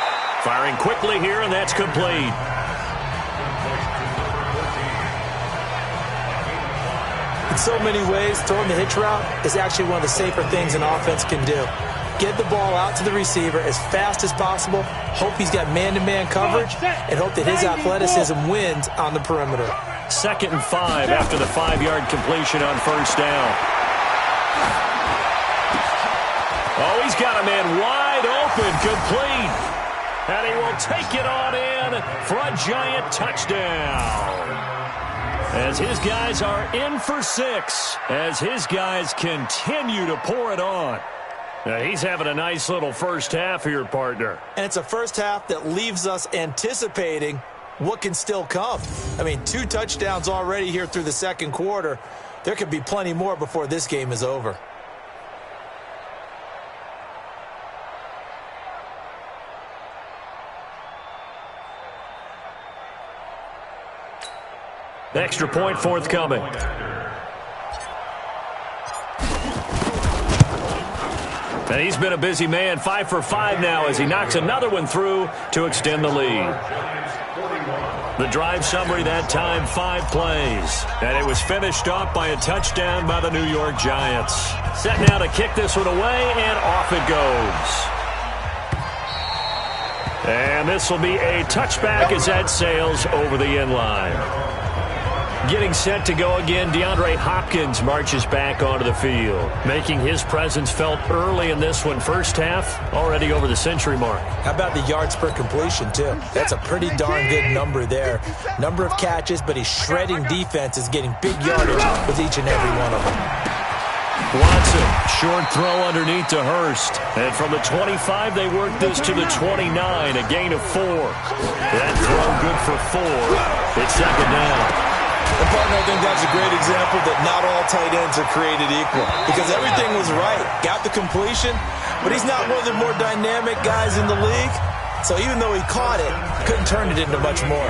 firing quickly here, and that's complete. In so many ways, throwing the hitch route is actually one of the safer things an offense can do. Get the ball out to the receiver as fast as possible, hope he's got man-to-man coverage, and hope that his athleticism wins on the perimeter. 2nd and 5 after the 5-yard completion on first down. Oh, he's got a man wide open, complete. And he will take it on in for a giant touchdown. As his guys are in for 6, as his guys continue to pour it on. Now, he's having a nice little first half here, partner. And it's a first half that leaves us anticipating what can still come. I mean, 2 touchdowns already here through the second quarter. There could be plenty more before this game is over. Extra point forthcoming. And he's been a busy man, 5 for 5 now as he knocks another one through to extend the lead. The drive summary that time, 5 plays. And it was finished off by a touchdown by the New York Giants. Set now to kick this one away, and off it goes. And this will be a touchback as that sails over the end line. Getting set to go again, DeAndre Hopkins marches back onto the field, making his presence felt early in this one. First half, already over the century mark. How about the yards per completion, too? That's a pretty darn good number there. Number of catches, but he's shredding defenses, getting big yardage with each and every one of them. Watson, short throw underneath to Hurst. And from the 25, they work this to the 29, a gain of 4. That throw good for 4. It's second down. And, partner, I think that's a great example that not all tight ends are created equal because everything was right. Got the completion, but he's not one of the more dynamic guys in the league. So even though he caught it, couldn't turn it into much more.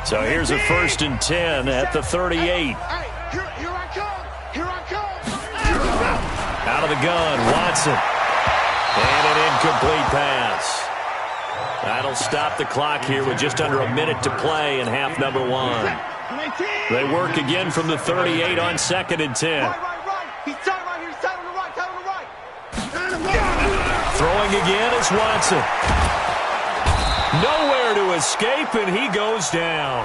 So here's a 1st and 10 at the 38. Here I come. Here I come. Out of the gun, Watson. And an incomplete pass. That'll stop the clock here with just under a minute to play in half number 1. They work again from the 38 on 2nd and 10. Right. He's tied right here. He's tied on the right. Throwing again is Watson. Nowhere to escape, and he goes down.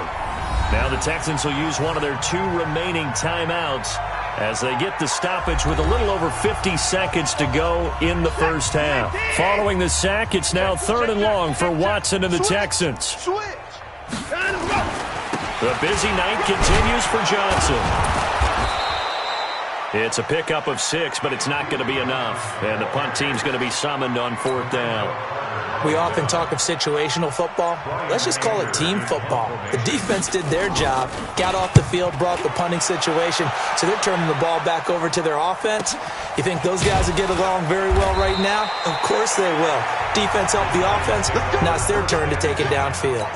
Now the Texans will use one of their 2 remaining timeouts as they get the stoppage with a little over 50 seconds to go in the first half. Following the sack, it's now 3rd and long for Watson and the Texans. The busy night continues for Johnson. It's a pickup of 6, but it's not going to be enough. And the punt team's going to be summoned on 4th down. We often talk of situational football. Let's just call it team football. The defense did their job, got off the field, brought the punting situation, so they're turning the ball back over to their offense. You think those guys will get along very well right now? Of course they will. Defense helped the offense. Now it's their turn to take it downfield.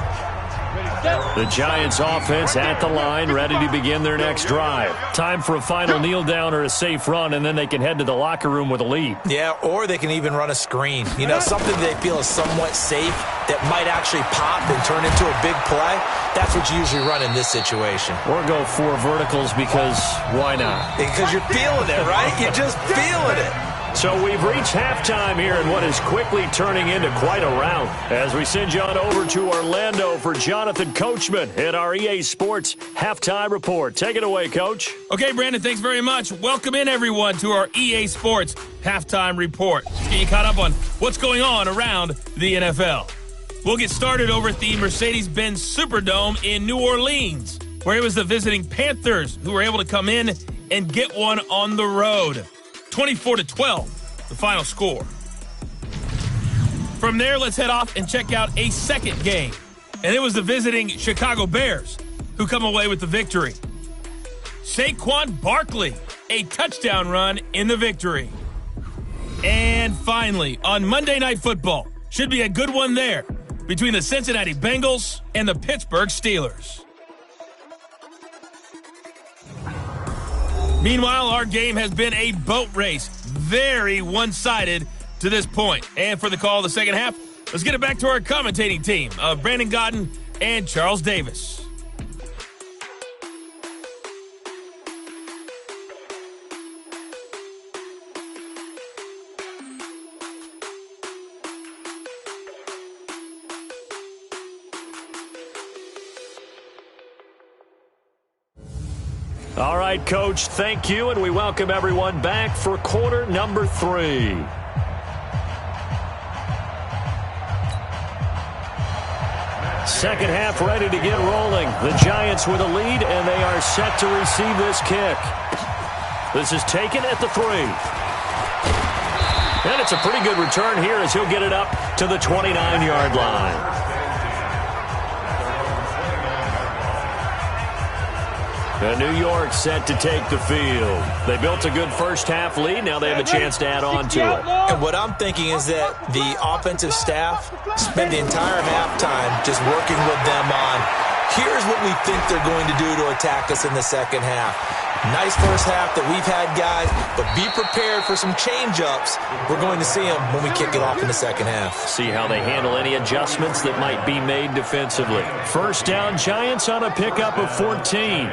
The Giants offense at the line, ready to begin their next drive. Time for a final kneel down or a safe run, and then they can head to the locker room with a lead. Yeah, or they can even run a screen. You know, something they feel is somewhat safe that might actually pop and turn into a big play. That's what you usually run in this situation. Or go 4 verticals because why not? Because you're feeling it, right? You're just feeling it. So we've reached halftime here in what is quickly turning into quite a rout as we send you on over to Orlando for Jonathan Coachman at our EA Sports Halftime Report. Take it away, Coach. Okay, Brandon, thanks very much. Welcome in, everyone, to our EA Sports Halftime Report. Let's get you caught up on what's going on around the NFL. We'll get started over at the Mercedes-Benz Superdome in New Orleans, where it was the visiting Panthers who were able to come in and get one on the road. 24-12, the final score. From there, let's head off and check out a second game. And it was the visiting Chicago Bears who come away with the victory. Saquon Barkley, a touchdown run in the victory. And finally, on Monday Night Football, should be a good one there between the Cincinnati Bengals and the Pittsburgh Steelers. Meanwhile, our game has been a boat race, very one-sided to this point. And for the call of the second half, let's get it back to our commentating team of Brandon Godden and Charles Davis. All right, Coach, thank you, and we welcome everyone back for quarter number 3. Second half ready to get rolling. The Giants with a lead, and they are set to receive this kick. This is taken at the 3. And it's a pretty good return here as he'll get it up to the 29-yard line. New York set to take the field. They built a good first-half lead. Now they have a chance to add on to it. And what I'm thinking is that the offensive staff spent the entire halftime just working with them on, here's what we think they're going to do to attack us in the second half. Nice first half that we've had, guys, but be prepared for some change-ups. We're going to see them when we kick it off in the second half. See how they handle any adjustments that might be made defensively. First down, Giants on a pickup of 14.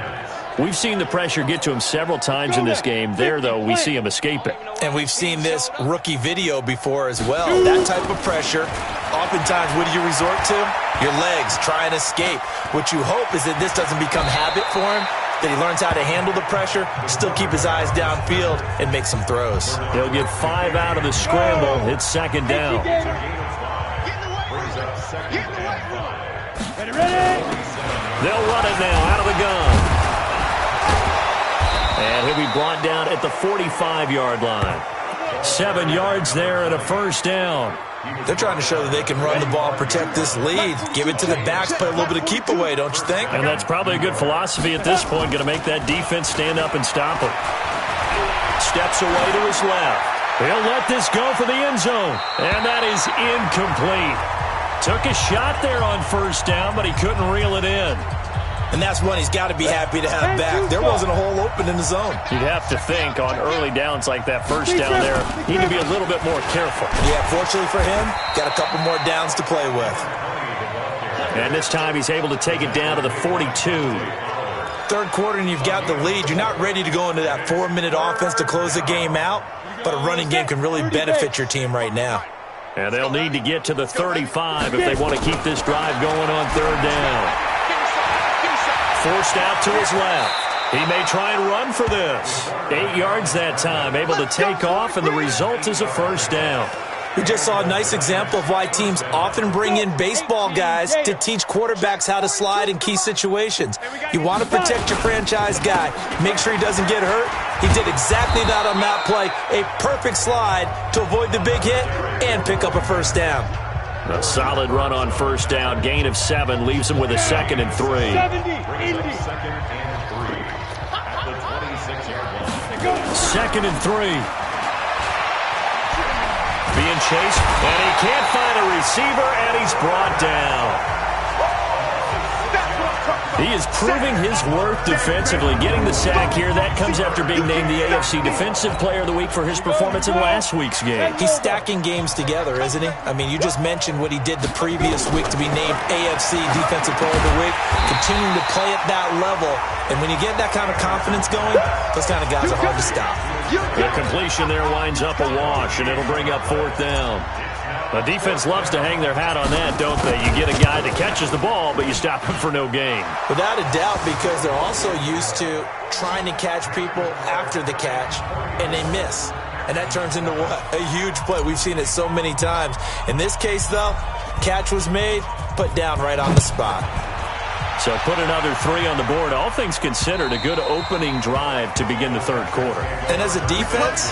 We've seen the pressure get to him several times in this game. There, though, we see him escape it. And we've seen this rookie video before as well. That type of pressure, oftentimes, what do you resort to? Your legs, try and escape. What you hope is that this doesn't become habit for him, that he learns how to handle the pressure, still keep his eyes downfield, and make some throws. He'll get 5 out of the scramble. It's second down. They'll run it now out of the gun. And he'll be brought down at the 45-yard line. 7 yards there and a first down. They're trying to show that they can run the ball, protect this lead, give it to the backs, play a little bit of keep away, don't you think? And that's probably a good philosophy at this point, going to make that defense stand up and stop him. Steps away to his left. He'll let this go for the end zone. And that is incomplete. Took a shot there on first down, but he couldn't reel it in. And that's one he's got to be happy to have back. There wasn't a hole open in the zone. You'd have to think on early downs like that first down there, need to be a little bit more careful. Yeah, fortunately for him, got a couple more downs to play with. And this time he's able to take it down to the 42. Third quarter and you've got the lead. You're not ready to go into that 4-minute offense to close the game out, but a running game can really benefit your team right now. And they'll need to get to the 35 if they want to keep this drive going on third down. Forced out to his left. He may try and run for this. 8 yards that time, able to take off, and the result is a first down. We just saw a nice example of why teams often bring in baseball guys to teach quarterbacks how to slide in key situations. You want to protect your franchise guy. Make sure he doesn't get hurt. He did exactly that on that play. A perfect slide to avoid the big hit and pick up a first down. A solid run on first down. Gain of 7 leaves him with a 2nd and 3. 2nd and 3. Being chased, and he can't find a receiver, and he's brought down. He is proving his worth defensively, getting the sack here. That comes after being named the AFC Defensive Player of the Week for his performance in last week's game. He's stacking games together, isn't he? I mean, you just mentioned what he did the previous week to be named AFC Defensive Player of the Week, continuing to play at that level. And when you get that kind of confidence going, those kind of guys are hard to stop. The completion there winds up a wash, and it'll bring up 4th down. The defense loves to hang their hat on that, don't they? You get a guy that catches the ball, but you stop him for no gain. Without a doubt, because they're also used to trying to catch people after the catch, and they miss. And that turns into what? A huge play. We've seen it so many times. In this case, though, catch was made, put down right on the spot. So put another 3 on the board. All things considered, a good opening drive to begin the third quarter. And as a defense,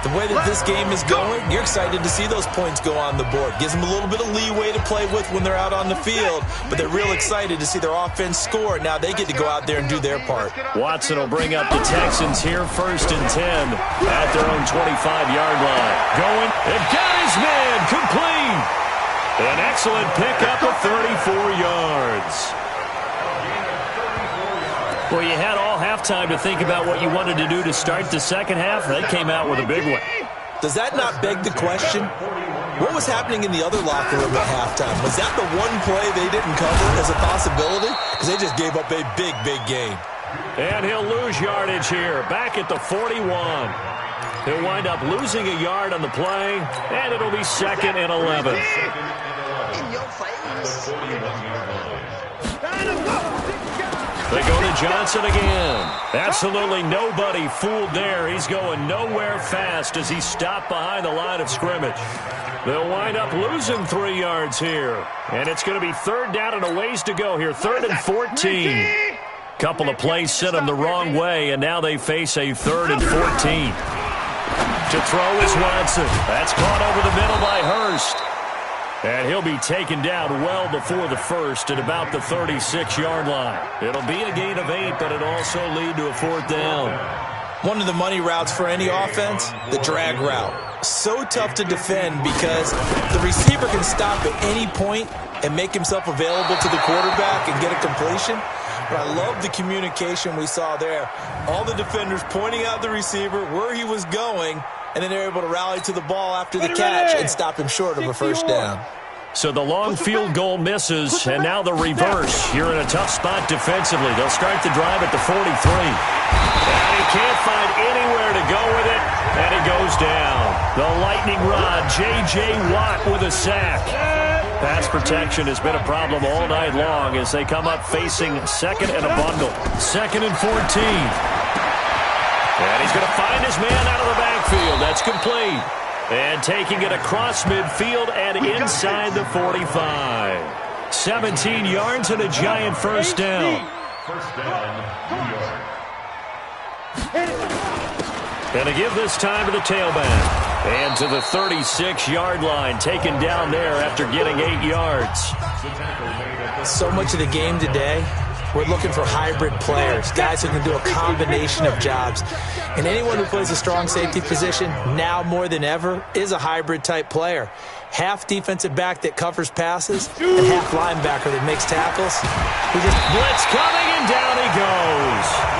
the way that this game is going, you're excited to see those points go on the board. Gives them a little bit of leeway to play with when they're out on the field, but they're real excited to see their offense score. Now they get to go out there and do their part. Watson will bring up the Texans here, 1st and 10 at their own 25-yard line. Going, and got his man, complete. An excellent pickup of 34 yards. Well, you had all halftime to think about what you wanted to do to start the second half. They came out with a big one. Does that not beg the question? What was happening in the other locker room at halftime? Was that the one play they didn't cover as a possibility? Because they just gave up a big, big game. And he'll lose yardage here, back at the 41. He'll wind up losing a yard on the play, and it'll be 2nd and 11. In your face. They go to Johnson again. Absolutely nobody fooled there. He's going nowhere fast as he stopped behind the line of scrimmage. They'll wind up losing 3 yards here. And it's going to be 3rd down and a ways to go here. 3rd and 14. Couple of plays sent them the wrong way, and now they face a 3rd and 14. To throw is Watson. That's caught over the middle by Hurst. And he'll be taken down well before the first at about the 36-yard line. It'll be a gain of 8, but it'll also lead to a 4th down. One of the money routes for any offense, the drag route. So tough to defend because the receiver can stop at any point and make himself available to the quarterback and get a completion. But I love the communication we saw there. All the defenders pointing out the receiver, where he was going, and then they're able to rally to the ball after the catch and stop him short of a first down. So the long field goal misses, and now the reverse. You're in a tough spot defensively. They'll start the drive at the 43. And he can't find anywhere to go with it, and he goes down. The lightning rod, J.J. Watt with a sack. Pass protection has been a problem all night long as they come up facing 2nd and a bundle. 2nd and 14. And he's going to find his man out of the backfield. That's complete. And taking it across midfield and inside the 45. 17 yards and a giant first down. And to give this time to the tailback. And to the 36-yard line, taken down there after getting 8 yards. So much of the game today, we're looking for hybrid players, guys who can do a combination of jobs. And anyone who plays a strong safety position, now more than ever, is a hybrid-type player. Half defensive back that covers passes, and half linebacker that makes tackles. Blitz coming, and down he goes.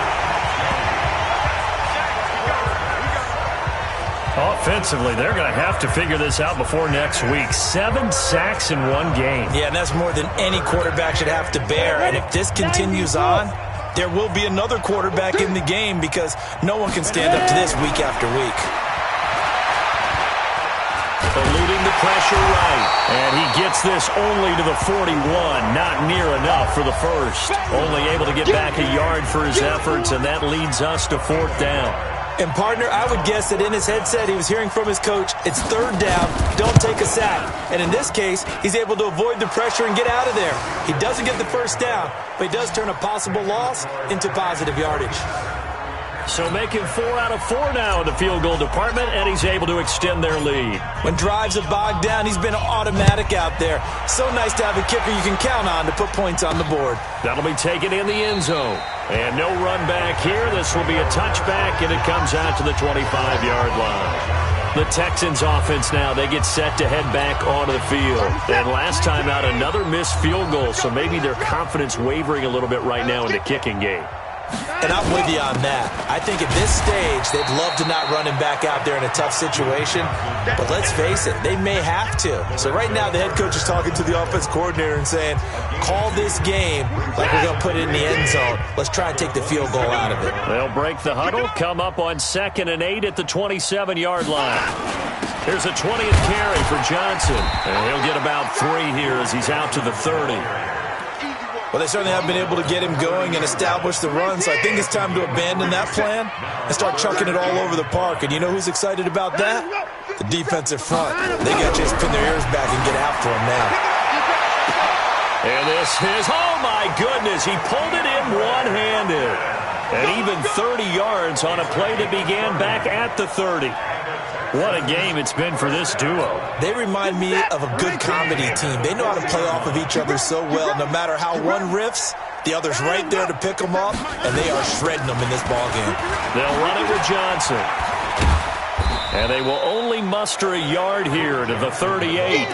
Offensively, they're going to have to figure this out before next week. 7 sacks in one game. Yeah, and that's more than any quarterback should have to bear. And if this continues on, there will be another quarterback in the game because no one can stand up to this week after week. Eluding the pressure right. And he gets this only to the 41. Not near enough for the first. Only able to get back a yard for his efforts, and that leads us to 4th down. And, partner, I would guess that in his headset he was hearing from his coach, it's third down, don't take a sack. And in this case, he's able to avoid the pressure and get out of there. He doesn't get the first down, but he does turn a possible loss into positive yardage. So making 4 out of 4 now in the field goal department, and he's able to extend their lead. When drives are bogged down, he's been automatic out there. So nice to have a kicker you can count on to put points on the board. That'll be taken in the end zone. And no run back here. This will be a touchback, and it comes out to the 25-yard line. The Texans offense now, they get set to head back onto the field. And last time out, another missed field goal, so maybe their confidence wavering a little bit right now in the kicking game. And I'm with you on that. I think at this stage, they'd love to not run him back out there in a tough situation. But let's face it, they may have to. So right now, the head coach is talking to the offense coordinator and saying, call this game like we're going to put it in the end zone. Let's try and take the field goal out of it. They'll break the huddle, come up on 2nd and 8 at the 27-yard line. Here's a 20th carry for Johnson. And he'll get about 3 here as he's out to the 30. Well, they certainly have been able to get him going and establish the run, so I think it's time to abandon that plan and start chucking it all over the park. And you know who's excited about that? The defensive front. They got to just pin their ears back and get after him now. And this is, oh my goodness, he pulled it in one-handed. And even 30 yards on a play that began back at the 30. What a game it's been for this duo. They remind me of a good comedy team. They know how to play off of each other so well. No matter how one riffs, the other's right there to pick them up, and they are shredding them in this ballgame. They'll run it with Johnson. And they will only muster a yard here to the 38.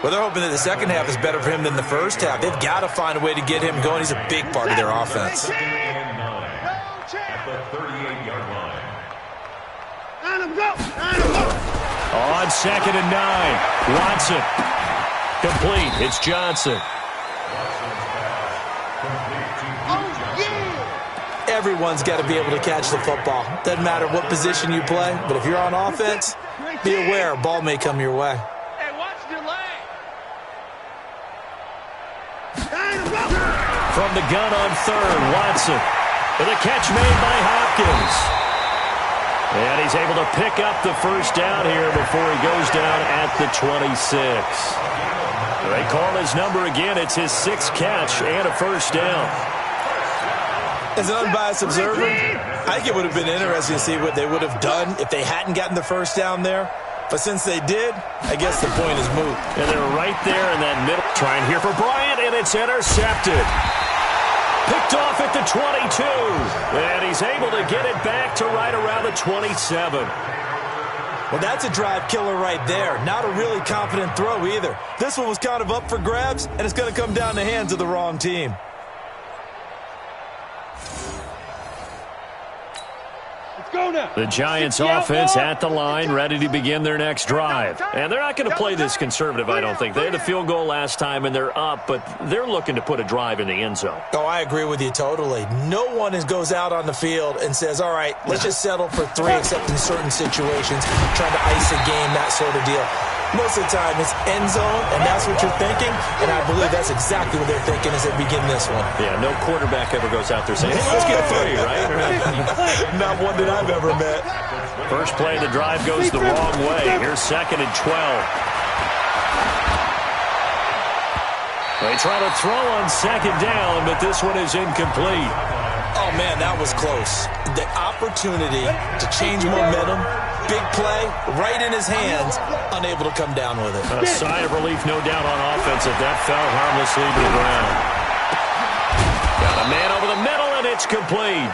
Well, they're hoping that the second half is better for him than the first half. They've got to find a way to get him going. He's a big part of their offense. On 2nd and 9, Watson. Complete. It's Johnson. Everyone's got to be able to catch the football. Doesn't matter what position you play, but if you're on offense, be aware a ball may come your way. Hey, watch your leg. From the gun on 3rd, Watson. With a catch made by Hopkins. And he's able to pick up the first down here before he goes down at the 26. They call his number again. It's his 6th catch and a first down. As an unbiased observer, I think it would have been interesting to see what they would have done if they hadn't gotten the first down there. But since they did, I guess the point is moot. And they're right there in that middle. Trying here for Bryant, and it's intercepted. Picked off at the 22. And he's able to get it back to right around the 27. Well, that's a drive killer right there. Not a really confident throw either. This one was kind of up for grabs, and it's going to come down the hands of the wrong team. The Giants offense at the line, ready to begin their next drive. And they're not going to play this conservative, I don't think. They had a field goal last time, and they're up, but they're looking to put a drive in the end zone. Oh, I agree with you totally. No one goes out on the field and says, all right, let's just settle for 3, except in certain situations, trying to ice a game, that sort of deal. Most of the time, it's end zone, and that's what you're thinking, and I believe that's exactly what they're thinking as they begin this one. Yeah, no quarterback ever goes out there saying, hey, let's get 3, right? Not one that I've ever met. First play of the drive goes the wrong way. Here's 2nd and 12. They try to throw on 2nd down, but this one is incomplete. Oh, man, that was close. The opportunity to change momentum, big play, right in his hands, unable to come down with it. A sigh of relief, no doubt, on offense if that fell harmlessly to the ground. Got a man over the middle, and it's complete.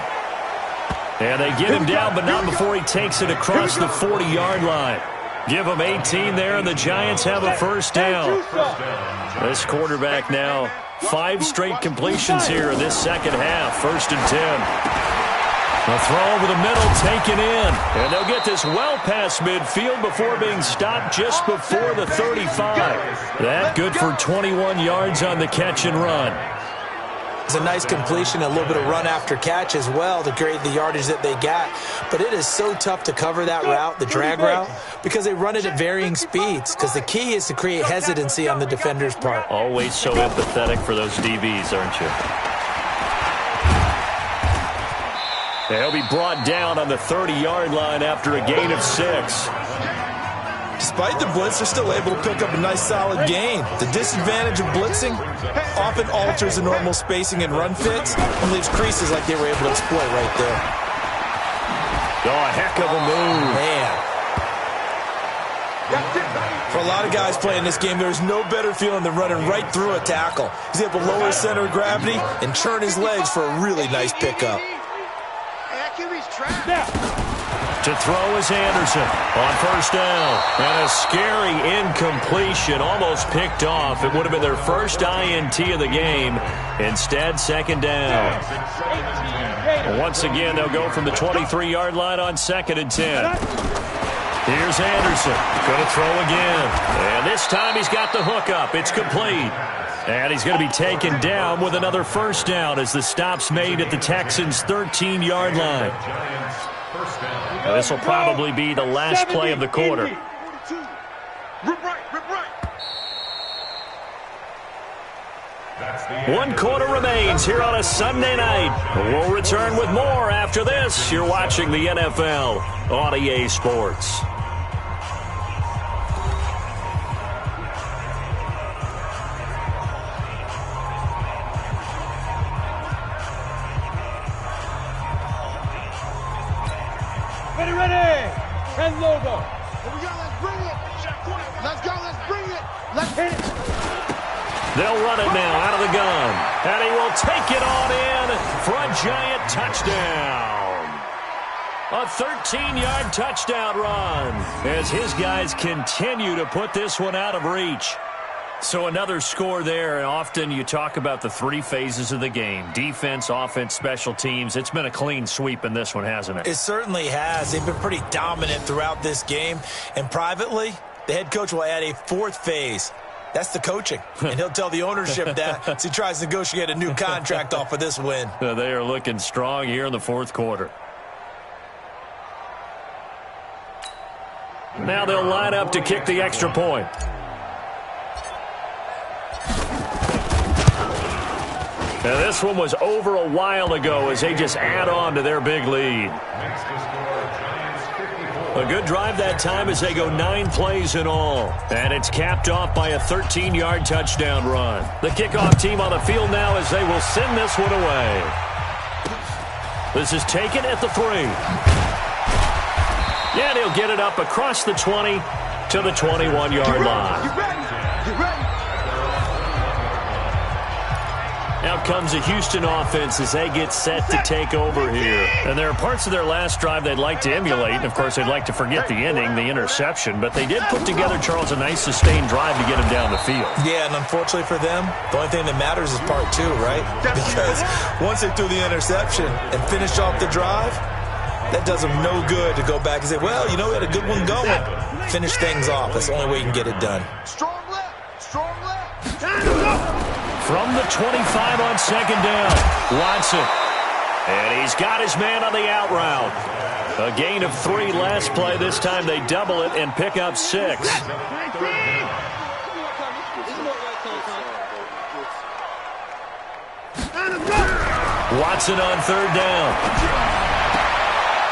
And they get him down, but not before he takes it across the 40-yard line. Give him 18 there, and the Giants have a first down. This quarterback now, 5 straight completions here in this second half. 1st and 10. A throw over the middle, taken in. And they'll get this well past midfield before being stopped just before the 35. That good for 21 yards on the catch and run. It's a nice completion, a little bit of run after catch as well to create the yardage that they got. But it is so tough to cover that route, the drag route, because they run it at varying speeds. Because the key is to create hesitancy on the defender's part. Always so empathetic for those DBs, aren't you? He'll be brought down on the 30-yard line after a gain of 6. Despite the blitz, they're still able to pick up a nice solid gain. The disadvantage of blitzing often alters the normal spacing and run fits and leaves creases like they were able to exploit right there. Oh, a heck of a move. Man. For a lot of guys playing this game, there's no better feeling than running right through a tackle. He's able to lower his center of gravity and turn his legs for a really nice pickup. To throw is Anderson on first down. And a scary incompletion, almost picked off. It would have been their first INT of the game. Instead, second down. Once again, they'll go from the 23-yard line on 2nd and 10. Here's Anderson. Going to throw again. And this time he's got the hook up. It's complete. And he's going to be taken down with another first down as the stop's made at the Texans' 13-yard line. Now, this will probably be the last play of the quarter. One quarter remains here on a Sunday night. We'll return with more after this. You're watching the NFL on EA Sports. Ready. Red logo. Here we go. Let's bring it. Let's go. Let's bring it. Let's hit it. They'll run it now out of the gun. And he will take it on in for a giant touchdown. A 13-yard touchdown run as his guys continue to put this one out of reach. So another score there, and often you talk about the 3 phases of the game. Defense, offense, special teams. It's been a clean sweep in this one, hasn't it? It certainly has. They've been pretty dominant throughout this game. And privately, the head coach will add a 4th phase. That's the coaching. And he'll tell the ownership that as he tries to negotiate a new contract off of this win. They are looking strong here in the 4th quarter. Now they'll line up to kick the extra point. Now this one was over a while ago as they just add on to their big lead. A good drive that time as they go 9 plays in all. And it's capped off by a 13-yard touchdown run. The kickoff team on the field now as they will send this one away. This is taken at the 3. Yeah, they'll get it up across the 20 to the 21-yard line. Get ready. Get ready. Out comes the Houston offense as they get set to take over here. And there are parts of their last drive they'd like to emulate. And, of course, they'd like to forget the ending, the interception. But they did put together, Charles, a nice sustained drive to get him down the field. Yeah, and unfortunately for them, the only thing that matters is part 2, right? Because once they threw the interception and finished off the drive, that does them no good to go back and say, well, you know, we had a good one going. Finish things off. That's the only way you can get it done. Strong left. Strong left. From the 25 on second down, Watson. And he's got his man on the out route. A gain of 3 last play. This time they double it and pick up 6. Watson on third down.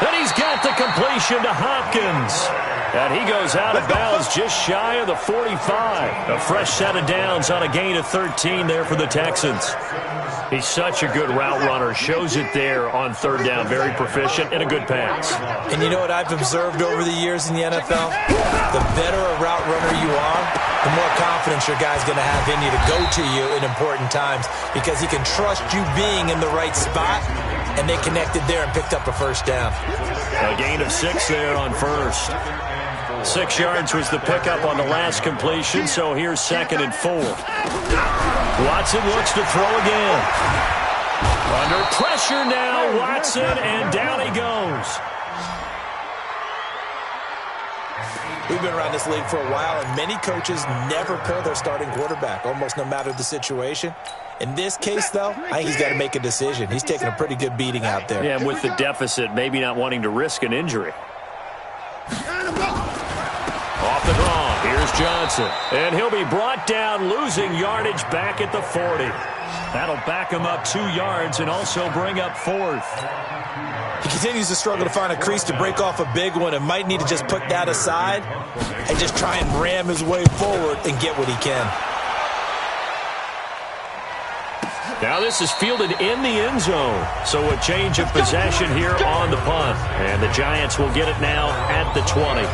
And he's got the completion to Hopkins. And he goes out of bounds just shy of the 45. A fresh set of downs on a gain of 13 there for the Texans. He's such a good route runner. Shows it there on third down. Very proficient and a good pass. And you know what I've observed over the years in the NFL? The better a route runner you are, the more confidence your guy's going to have in you to go to you in important times because he can trust you being in the right spot, and they connected there and picked up a first down. A gain of 6 there on first. 6 yards was the pickup on the last completion, so here's 2nd and 4. Watson looks to throw again. Under pressure now, Watson, and down he goes. We've been around this league for a while, and many coaches never pull their starting quarterback, almost no matter the situation. In this case, though, I think he's got to make a decision. He's taking a pretty good beating out there. Yeah, and with the deficit, maybe not wanting to risk an injury. Off the draw, here's Johnson. And he'll be brought down, losing yardage back at the 40. That'll back him up 2 yards and also bring up 4th. He continues to struggle to find a crease to break off a big one and might need to just put that aside and just try and ram his way forward and get what he can. Now this is fielded in the end zone. So a change of possession here on the punt. And the Giants will get it now at the 20.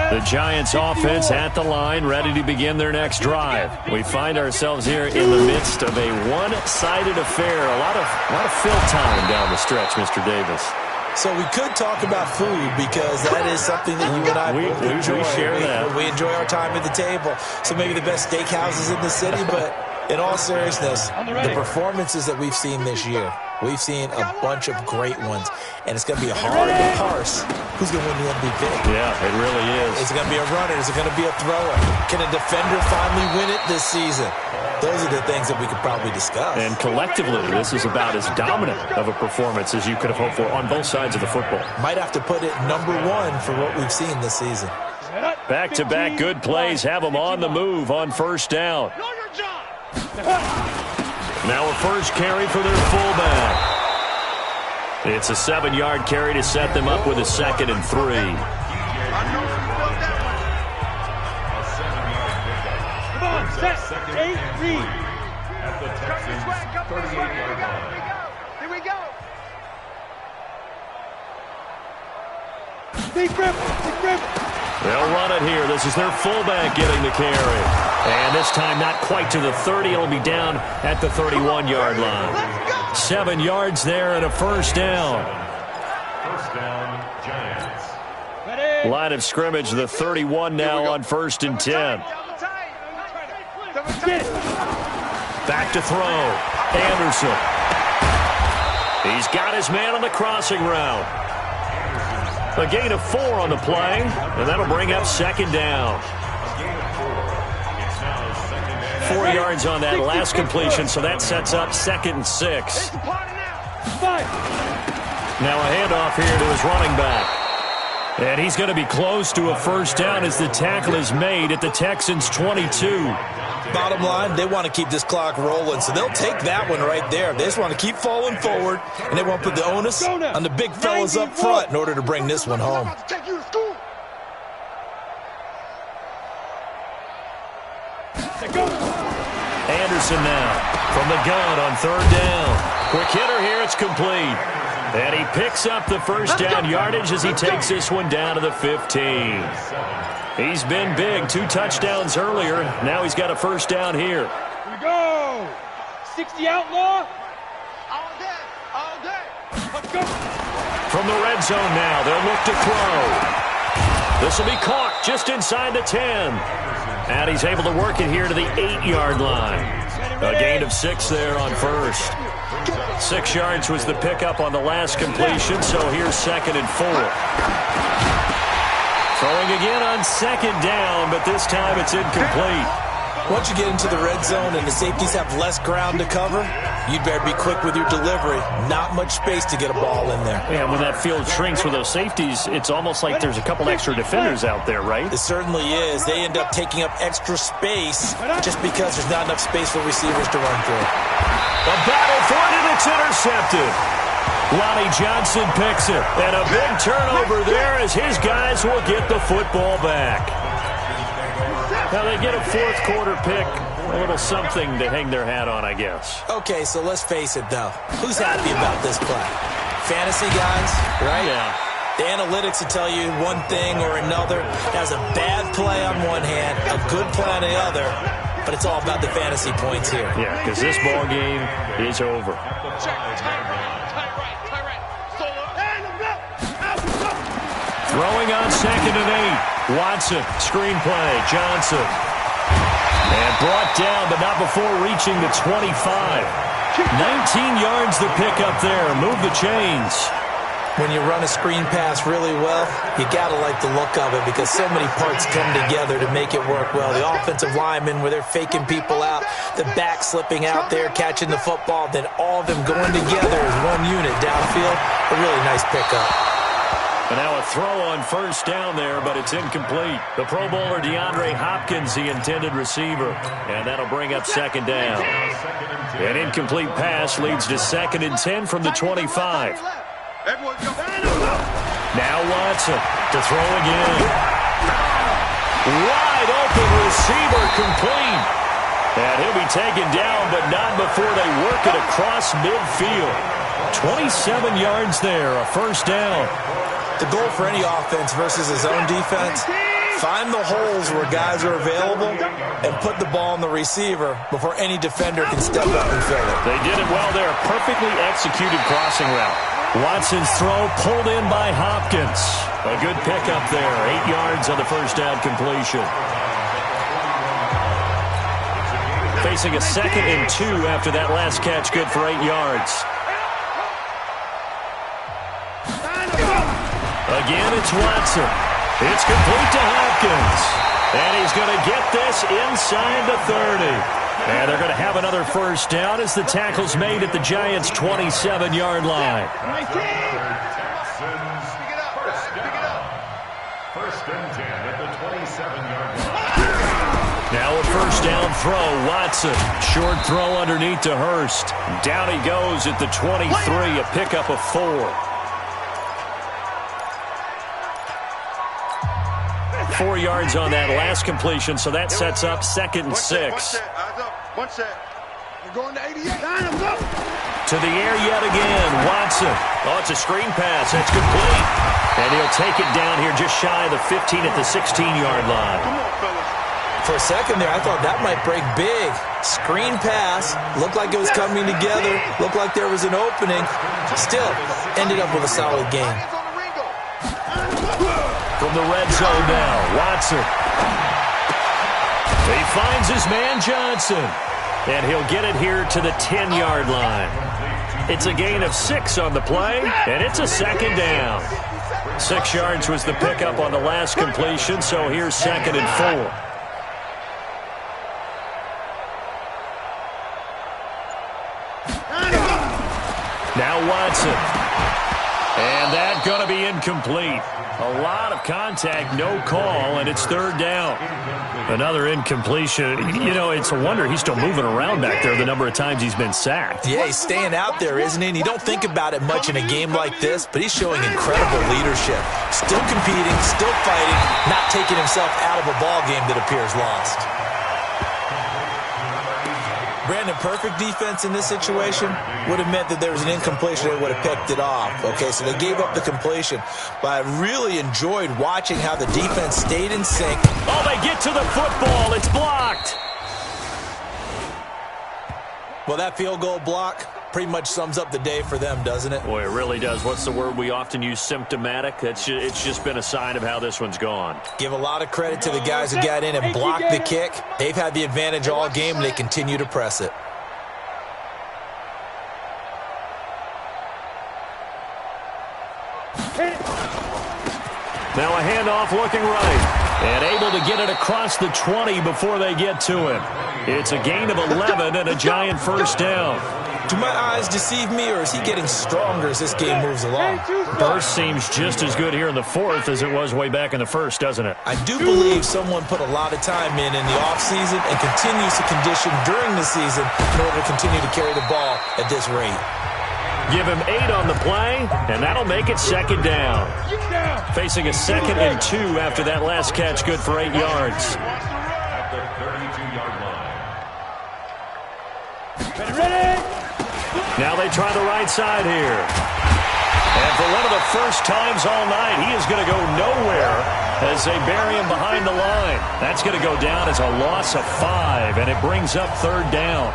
The Giants offense at the line, ready to begin their next drive. We find ourselves here in the midst of a one-sided affair. A lot of fill time down the stretch, Mr. Davis. So we could talk about food because that is something that you and I both enjoy. We share that. We enjoy our time at the table. So maybe the best steakhouses in the city, but in all seriousness, the performances that we've seen this year, we've seen a bunch of great ones, and it's going to be hard to parse who's going to win the MVP. Yeah, it really is. Is it going to be a runner? Is it going to be a thrower? Can a defender finally win it this season? Those are the things that we could probably discuss. And collectively, this is about as dominant of a performance as you could have hoped for on both sides of the football. Might have to put it #1 for what we've seen this season. Back-to-back good plays have them on the move on first down. Now a first carry for their fullback. It's a 7-yard carry to set them up with a 2nd and 3. Set, 8, read. At the Texans' 38-yard line. Here we go. Big grip. They'll run it here. This is their fullback getting the carry. And this time not quite to the 30. It'll be down at the 31-yard line. 7 yards there and a first down. First down, Giants. Line of scrimmage, the 31 now on 1st and 10. Back to throw. Anderson. He's got his man on the crossing route. A gain of 4 on the play, and that'll bring up 2nd down. 4 yards on that last completion, so that sets up 2nd and 6. Now a handoff here to his running back. And he's going to be close to a first down as the tackle is made at the Texans' 22. Bottom line, they want to keep this clock rolling, so they'll take that one right there. They just want to keep falling forward, and they won't put the onus on the big fellas up front in order to bring this one home. Anderson now from the gun on 3rd down. Quick hitter here, it's complete. And he picks up the first down yardage as he takes this one down to the 15. He's been big, 2 touchdowns earlier. Now he's got a first down here. Here we go. 60 outlaw. All day. Let's go. From the red zone now, they'll look to throw. This will be caught just inside the 10. And he's able to work it here to the 8-yard line. A gain of 6 there on first. 6 yards was the pickup on the last completion, so here's 2nd and 4. Throwing again on 2nd down, but this time it's incomplete. Once you get into the red zone and the safeties have less ground to cover, you'd better be quick with your delivery. Not much space to get a ball in there. Yeah, when that field shrinks with those safeties, it's almost like there's a couple extra defenders out there, right? It certainly is. They end up taking up extra space just because there's not enough space for receivers to run through. A battle for it, and it's intercepted. Lonnie Johnson picks it, and a big turnover there as his guys will get the football back. Now they get a 4th quarter pick, a little something to hang their hat on, I guess. Okay, so let's face it, though. Who's happy about this play? Fantasy guys, right? Yeah. The analytics will tell you one thing or another. Has a bad play on one hand, a good play on the other, but it's all about the fantasy points here. Yeah, because this ball game is over. Throwing on 2nd and 8. Watson, screenplay, Johnson. And brought down, but not before reaching the 25. 19 yards the pickup there. Move the chains. When you run a screen pass really well, you got to like the look of it because so many parts come together to make it work well. The offensive linemen, where they're faking people out, the back slipping out there, catching the football, then all of them going together as one unit downfield. A really nice pickup. And now a throw on first down there, but it's incomplete. The Pro Bowler DeAndre Hopkins, the intended receiver, and that'll bring up second down. An incomplete pass leads to 2nd and 10 from the 25. Now Watson to throw again. Wide open receiver, complete. And he'll be taken down, but not before they work it across midfield. 27 yards there, a first down. The goal for any offense versus his own defense, find the holes where guys are available and put the ball in the receiver before any defender can step up and fill it. They did it well there. Perfectly executed crossing route. Watson's throw pulled in by Hopkins. A good pickup there. 8 yards on the first down completion. Facing a 2nd and 2 after that last catch, good for 8 yards. Again, it's Watson. It's complete to Hopkins. And he's going to get this inside the 30. And they're going to have another first down as the tackle's made at the Giants' 27-yard line. First and 10 at the 27-yard line. Now a first down throw. Watson. Short throw underneath to Hurst. Down he goes at the 23, a pickup of 4. 4 yards on that last completion, so that sets up 2nd and 6. One set. We're going to 88. To the air yet again. Watson. Oh, it's a screen pass. It's complete. And he'll take it down here just shy of the 15 at the 16-yard line. Come on, fellas. For a second there, I thought that might break big. Screen pass. Looked like it was coming together. Looked like there was an opening. Still, ended up with a solid game. From the red zone now, Watson. He finds his man Johnson. And he'll get it here to the 10-yard line. It's a gain of 6 on the play, and it's a 2nd down. 6 yards was the pickup on the last completion, so here's 2nd and 4. Now Watson. And that's going to be incomplete. A lot of contact, no call, and it's 3rd down. Another incompletion. You know, it's a wonder he's still moving around back there the number of times he's been sacked. Yeah, he's staying out there, isn't he? And you don't think about it much in a game like this, but he's showing incredible leadership. Still competing, still fighting, not taking himself out of a ball game that appears lost. Brandon, perfect defense in this situation would have meant that there was an incompletion. They would have picked it off. Okay, so they gave up the completion. But I really enjoyed watching how the defense stayed in sync. Oh, they get to the football. It's blocked. Well, that field goal block pretty much sums up the day for them, doesn't it? Boy, it really does. What's the word we often use? Symptomatic. It's just been a sign of how this one's gone. Give a lot of credit to the guys who got in and blocked the kick. They've had the advantage all game, and they continue to press it. Now a handoff looking right. And able to get it across the 20 before they get to him. It's a gain of 11 and a Giant first down. Do my eyes deceive me, or is he getting stronger as this game moves along? Burst seems just as good here in the 4th as it was way back in the 1st, doesn't it? I do believe someone put a lot of time in the offseason and continues to condition during the season in order to continue to carry the ball at this rate. Give him 8 on the play, and that'll make it 2nd down. Facing a 2nd and 2 after that last catch, good for 8 yards. At the 32-yard line. Ready? Now they try the right side here. And for one of the first times all night, he is going to go nowhere as they bury him behind the line. That's going to go down as a loss of 5, and it brings up 3rd down.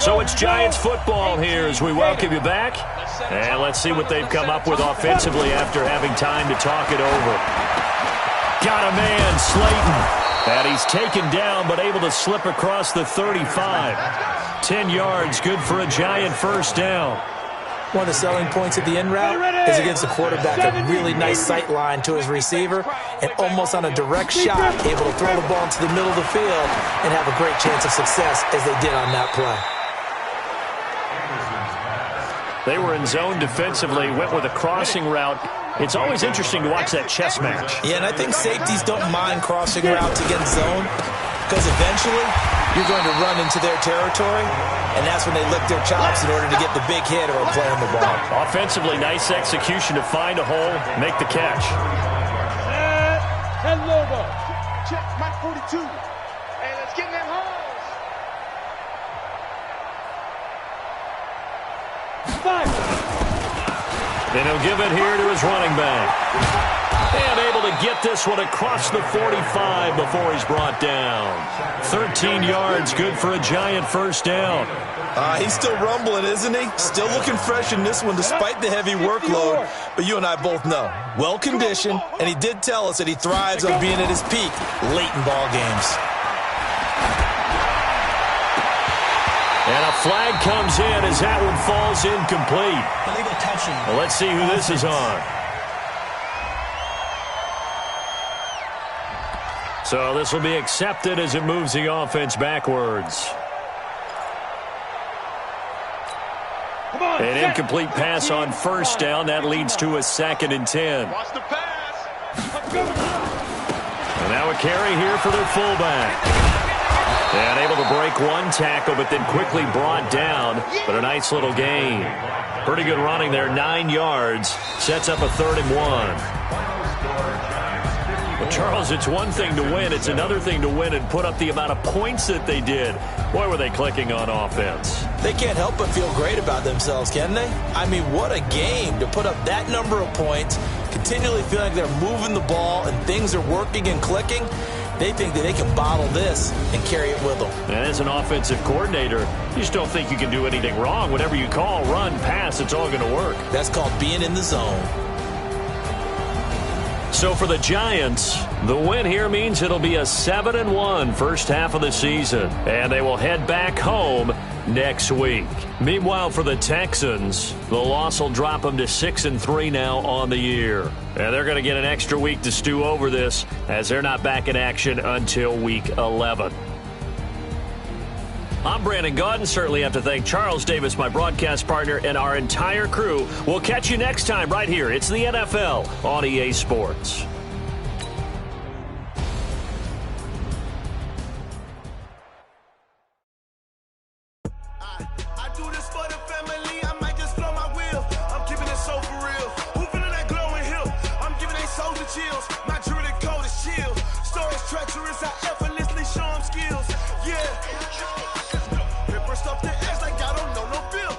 So it's Giants football here as we welcome you back. And let's see what they've come up with offensively after having time to talk it over. Got a man, Slayton. And he's taken down but able to slip across the 35. 10 yards, good for a Giant first down. One of the selling points of the in route is against the quarterback, a really nice sight line to his receiver, and almost on a direct shot, able to throw the ball into the middle of the field and have a great chance of success as they did on that play. They were in zone defensively, went with a crossing route. It's always interesting to watch that chess match. Yeah, and I think safeties don't mind crossing routes against zone because eventually you're going to run into their territory, and that's when they lick their chops in order to get the big hit or play on the ball. Offensively, nice execution to find a hole, make the catch. And logo. Check my 42. And let's get in that holes. 5. And he'll give it here to his running back. And able to get this one across the 45 before he's brought down. 13 yards, good for a Giant first down. He's still rumbling, isn't he? Still looking fresh in this one despite the heavy workload. But you and I both know, well-conditioned, and he did tell us that he thrives on being at his peak late in ball games. And a flag comes in as that one falls incomplete. Illegal touching. Well, let's see who this is on. So this will be accepted as it moves the offense backwards. An incomplete pass on first down. That leads to a 2nd and 10. Watch the pass. And now a carry here for their fullback. And able to break one tackle, but then quickly brought down. But a nice little gain. Pretty good running there, 9 yards. Sets up a 3rd and 1. Well, Charles, it's one thing to win. It's another thing to win and put up the amount of points that they did. Boy, were they clicking on offense. They can't help but feel great about themselves, can they? I mean, what a game to put up that number of points, continually feeling like they're moving the ball and things are working and clicking. They think that they can bottle this and carry it with them. And as an offensive coordinator, you just don't think you can do anything wrong. Whatever you call, run, pass, it's all going to work. That's called being in the zone. So for the Giants, the win here means it'll be a 7-1 first half of the season. And they will head back home next week. Meanwhile, for the Texans, the loss will drop them to 6-3 now on the year. And they're going to get an extra week to stew over this as they're not back in action until week 11. I'm Brandon Gaudin. Certainly have to thank Charles Davis, my broadcast partner, and our entire crew. We'll catch you next time right here. It's the NFL on EA Sports. I do this for the family. I might just blow my wheel. I'm keeping it so for real. Who feeling that glowing hill? I'm giving they souls the chills. My jewelry code is chill. Stories treacherous. I effortlessly show them skills. Yeah. Paper stuff the edge like I don't know no feel.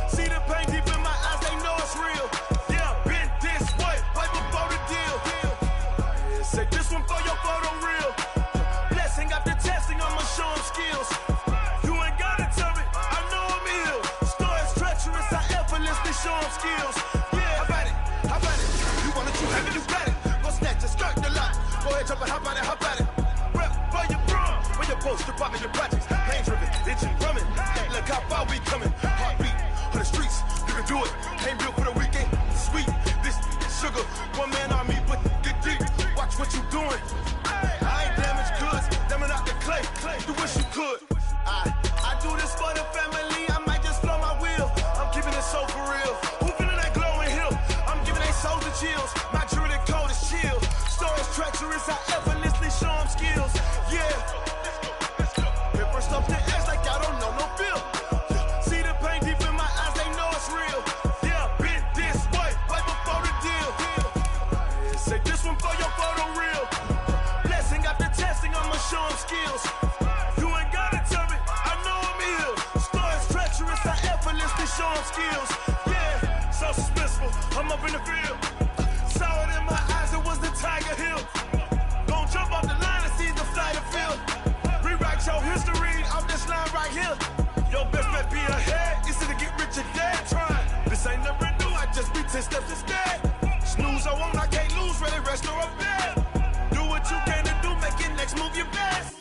See the pain deep in my eyes, they know it's real. Yeah, been this way, right before the deal. Say this one for your photo real. Blessing after testing, I'ma show them skills. You ain't gotta tell me, I know I'm ill. Stories treacherous, I effortlessly show them skills. Yeah, how about it? How about it? You want it, you have it, you got it. Go snatch it, skirt the lot. Go ahead, jump it, how about it? How about it? Rep for your bro, for your post, your pop, your projects. Pain driven, itching, drumming. Look how far we coming. Heartbeat for the streets, you can do it. Ain't built for the weekend. Sweet, this sugar, one man army, but get deep. Watch what you doing. I ain't damaged goods, damn it out the clay. You wish you could. I do this for the family. I might just blow my wheel. I'm keeping it so for real. Who feeling that glowing hill? I'm giving they souls the chills. My jewelry code is chill. Stories treacherous. I effortlessly show them skills. Yeah. Paper stuff the edge like I don't know no feel. See the pain deep in my eyes, they know it's real. Yeah, been this way, right before the deal. Say this one for your photo real. Blessing after testing, I'ma show them skills. You ain't gotta tell me, I know I'm ill. Stories treacherous, I effortlessly show them skills. Yeah, so suspenseful, I'm up in the field. Saw it in my eyes, it was the Tiger Hill. Gon' jump off the line and see the flight of field. Rewrite your history off this line right here. Your best bet be ahead, easy to get rich or dead. Trying, this ain't never new, I just be 10 steps instead. Snooze I won't, I can't lose, ready, rest or a bed. Do what you can to do, make your next move your best.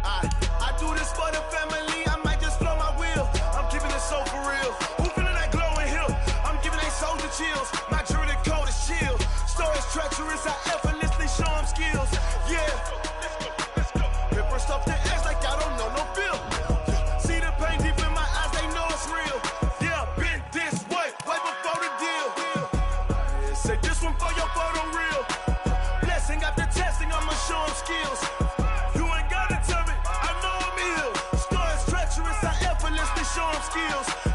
I do this for the family, I might just blow my wheel. I'm keeping it so for real. Who feeling that glowing hill? I'm giving they souls the chills. My jewelry code is chill. Stories treacherous, I effortlessly show them skills. Yeah. Paper stuff the edge like I don't know no feel. See the pain deep in my eyes, they know it's real. Yeah, been this Say this one for your photo reel. Blessing after testing, I'ma show him skills. You ain't gotta tell me, I know I'm ill. Score is treacherous, I effortlessly show him skills.